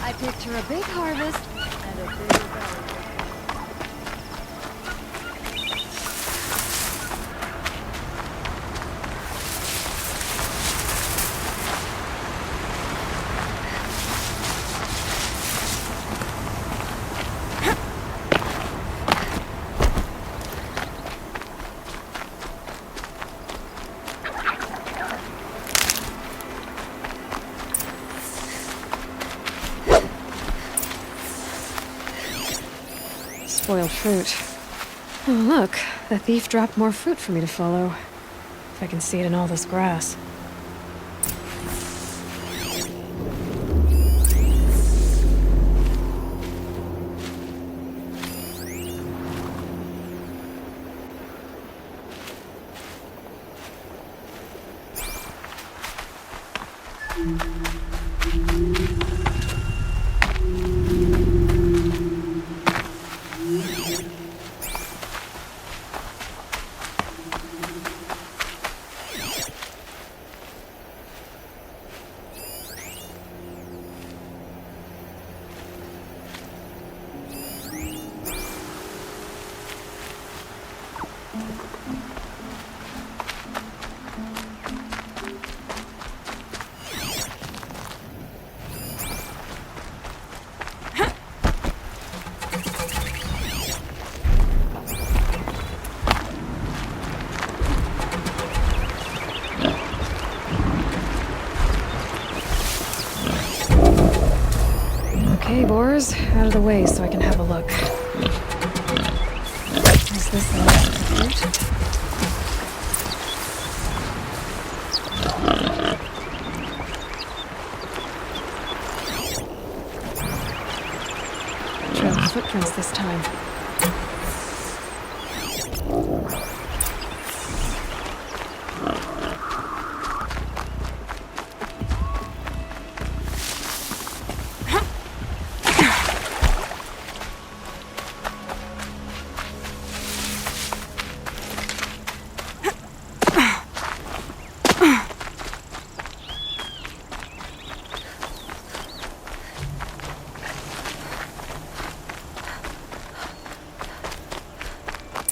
I picture a big harvest and a big belly. Spoiled fruit. Oh, look. The thief dropped more fruit for me to follow. If I can see it in all this grass. Okay, boars, out of the way so I can have a look. Is this the last of the fruit? Trail of footprints this time.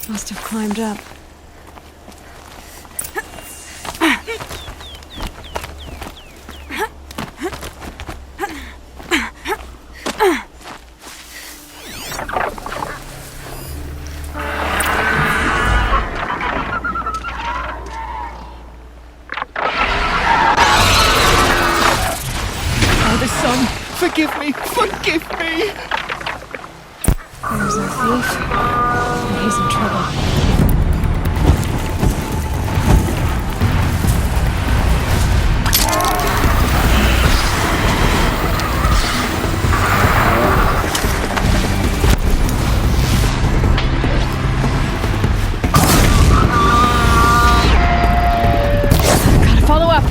Must have climbed up. Father, son, forgive me! Forgive me! There's our thief. And he's in trouble. Gotta follow up.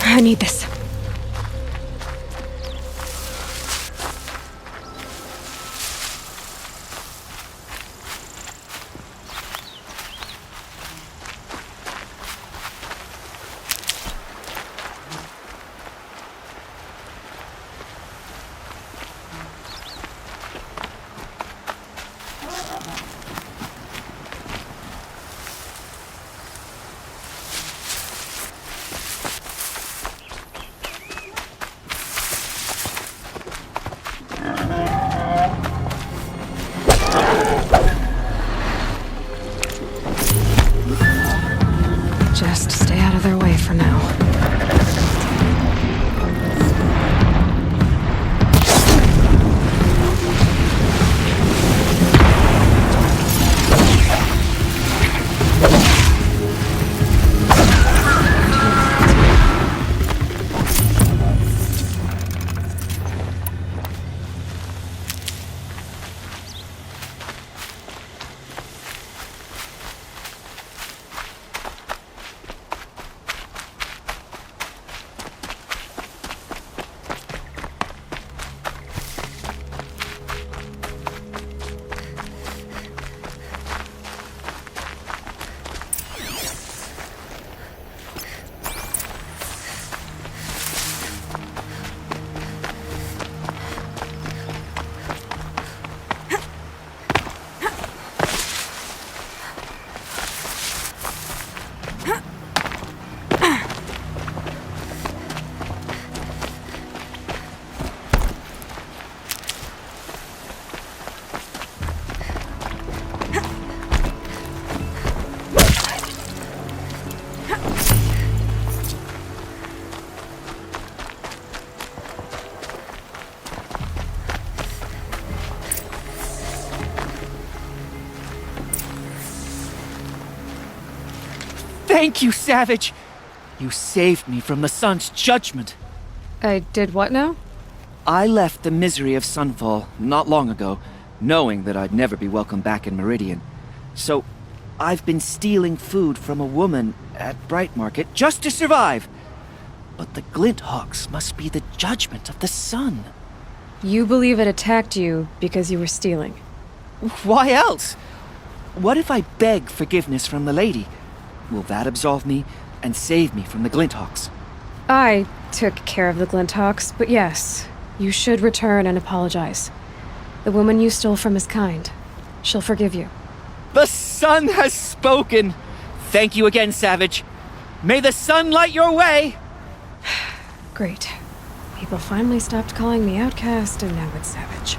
I need this. Thank you, Savage! You saved me from the sun's judgment. I did what now? I left the misery of Sunfall not long ago, knowing that I'd never be welcome back in Meridian. So, I've been stealing food from a woman at Bright Market just to survive. But the Glinthawks must be the judgment of the sun. You believe it attacked you because you were stealing. Why else? What if I beg forgiveness from the lady? Will that absolve me and save me from the Glinthawks? I took care of the Glinthawks, but yes, you should return and apologize. The woman you stole from is kind. She'll forgive you. The sun has spoken! Thank you again, Savage. May the sun light your way! Great. People finally stopped calling me outcast, and now it's Savage.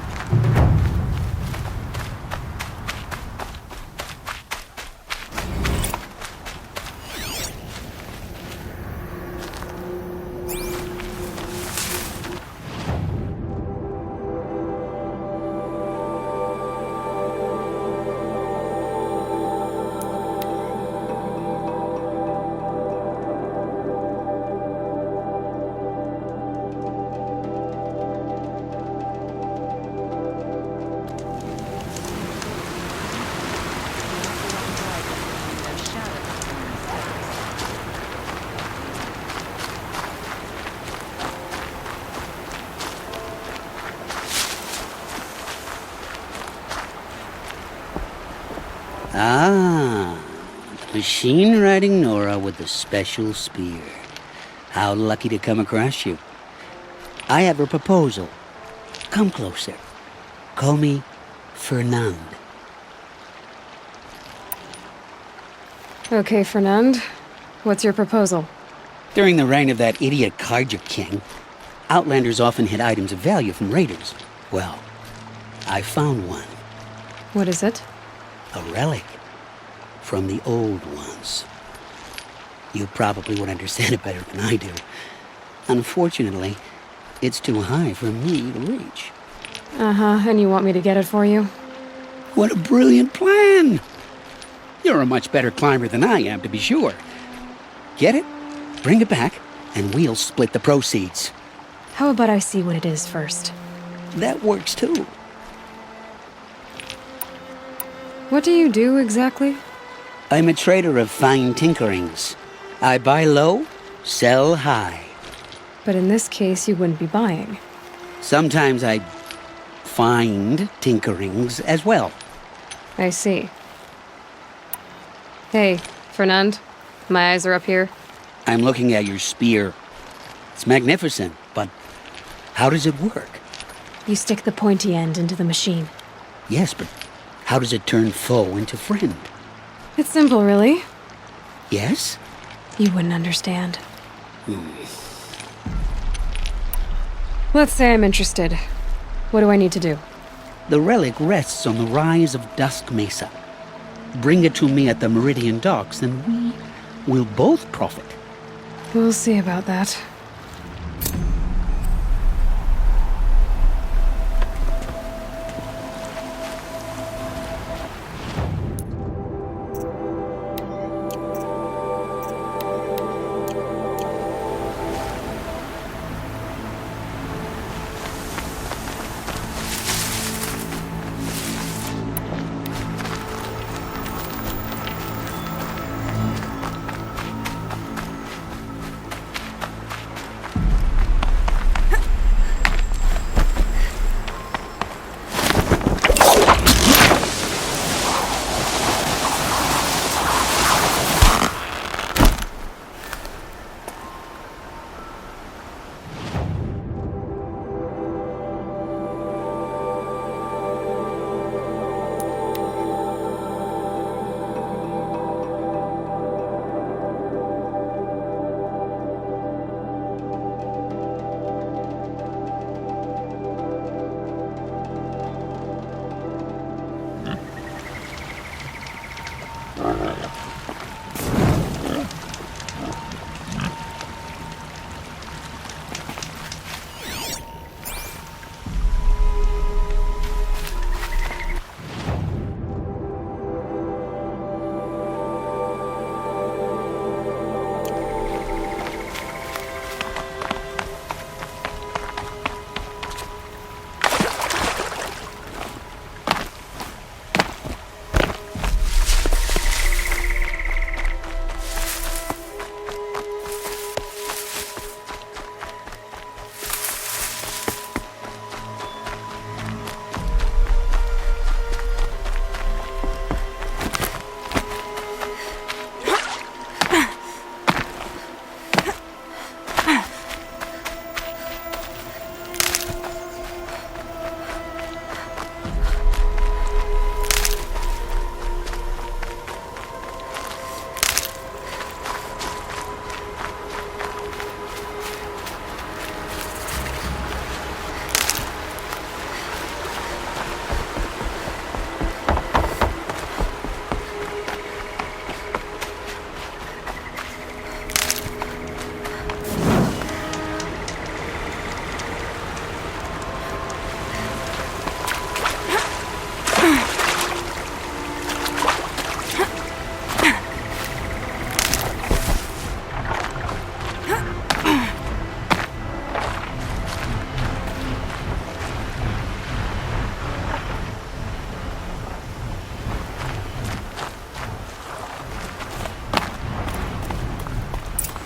Ah, machine-riding Nora with the special spear. How lucky to come across you. I have a proposal. Come closer. Call me Fernand. Okay, Fernand. What's your proposal? During the reign of that idiot Karja king, Outlanders often hid items of value from raiders. Well, I found one. What is it? A relic from the old ones. You probably would understand it better than I do. Unfortunately, it's too high for me to reach. Uh-huh, and you want me to get it for you? What a brilliant plan! You're a much better climber than I am, to be sure. Get it, bring it back, and we'll split the proceeds. How about I see what it is first? That works too. What do you do exactly? I'm a trader of fine tinkerings. I buy low, sell high. But in this case, you wouldn't be buying. Sometimes I find tinkerings as well. I see. Hey, Fernand, my eyes are up here. I'm looking at your spear. It's magnificent, but how does it work? You stick the pointy end into the machine. Yes, but how does it turn foe into friend? It's simple, really. Yes? You wouldn't understand. Let's say I'm interested. What do I need to do? The relic rests on the rise of Dusk Mesa. Bring it to me at the Meridian docks, and we will both profit. We'll see about that.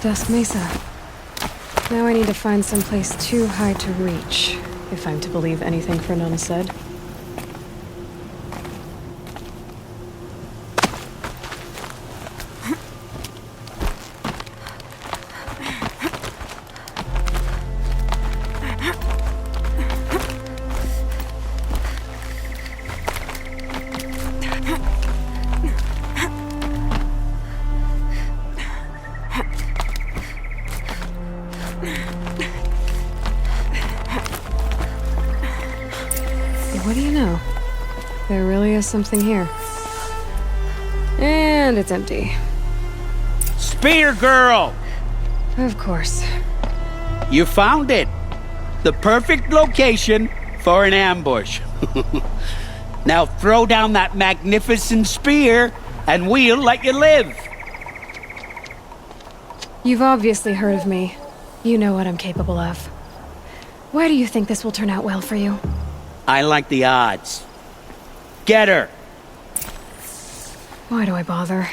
Dusk Mesa. Now I need to find someplace too high to reach, if I'm to believe anything Fernand said. What do you know? There really is something here. And it's empty. Spear girl! Of course. You found it. The perfect location for an ambush. Now throw down that magnificent spear, and we'll let you live. You've obviously heard of me. You know what I'm capable of. Why do you think this will turn out well for you? I like the odds. Get her! Why do I bother?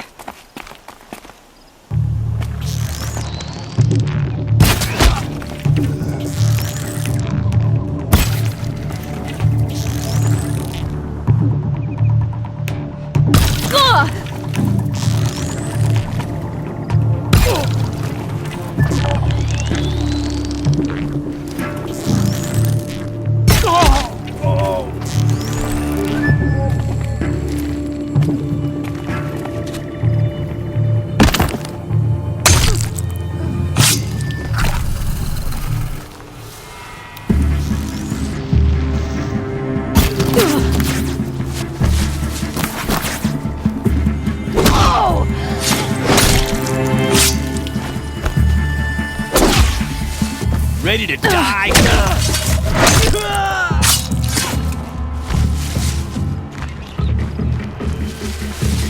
Ready to die?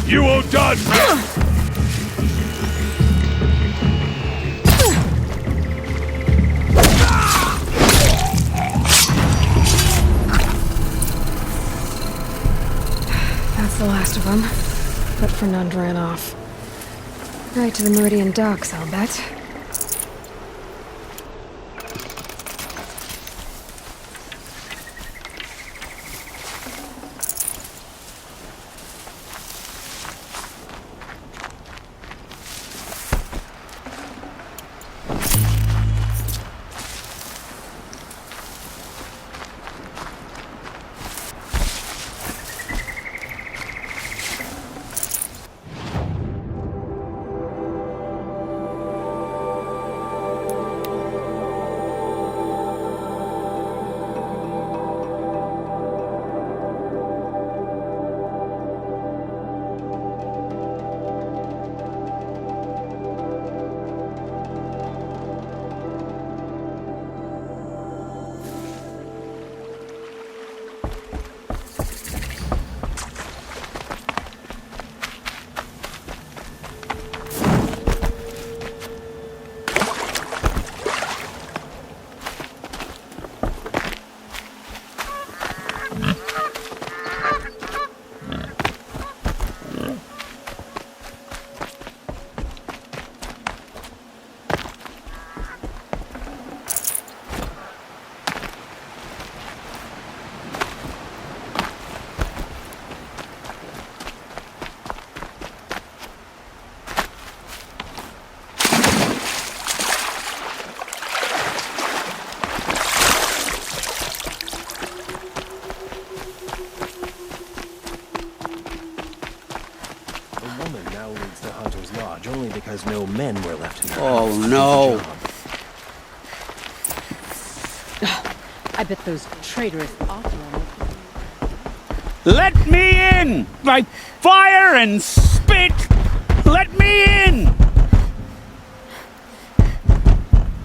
You won't dodge me! That's the last of them. But Fernand ran off. Right to the Meridian docks, I'll bet. Only because no men were left in the Oh, house to do no. the job. I bet those traitorous Ottoman. Let me in! By fire and spit! Let me in!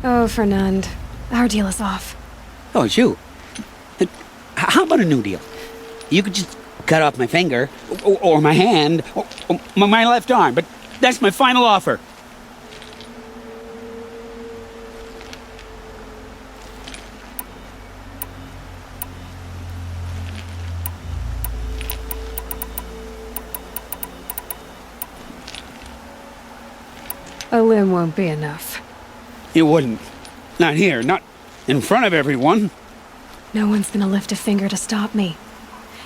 Oh, Fernand. Our deal is off. Oh, it's you. How about a new deal? You could just cut off my finger, or my hand, or my left arm, but that's my final offer. A limb won't be enough. It wouldn't. Not here, not in front of everyone. No one's gonna lift a finger to stop me.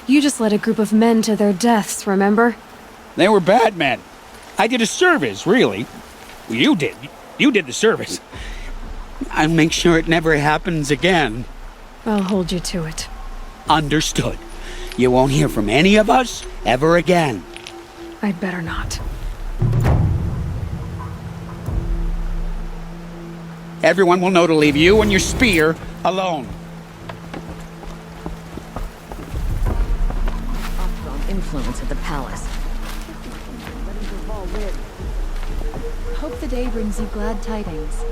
You just led a group of men to their deaths, remember? They were bad men. I did a service, really. You did. You did the service. I'll make sure it never happens again. I'll hold you to it. Understood. You won't hear from any of us ever again. I'd better not. Everyone will know to leave you and your spear alone. Strong influence at the palace. Hope the day brings you glad tidings.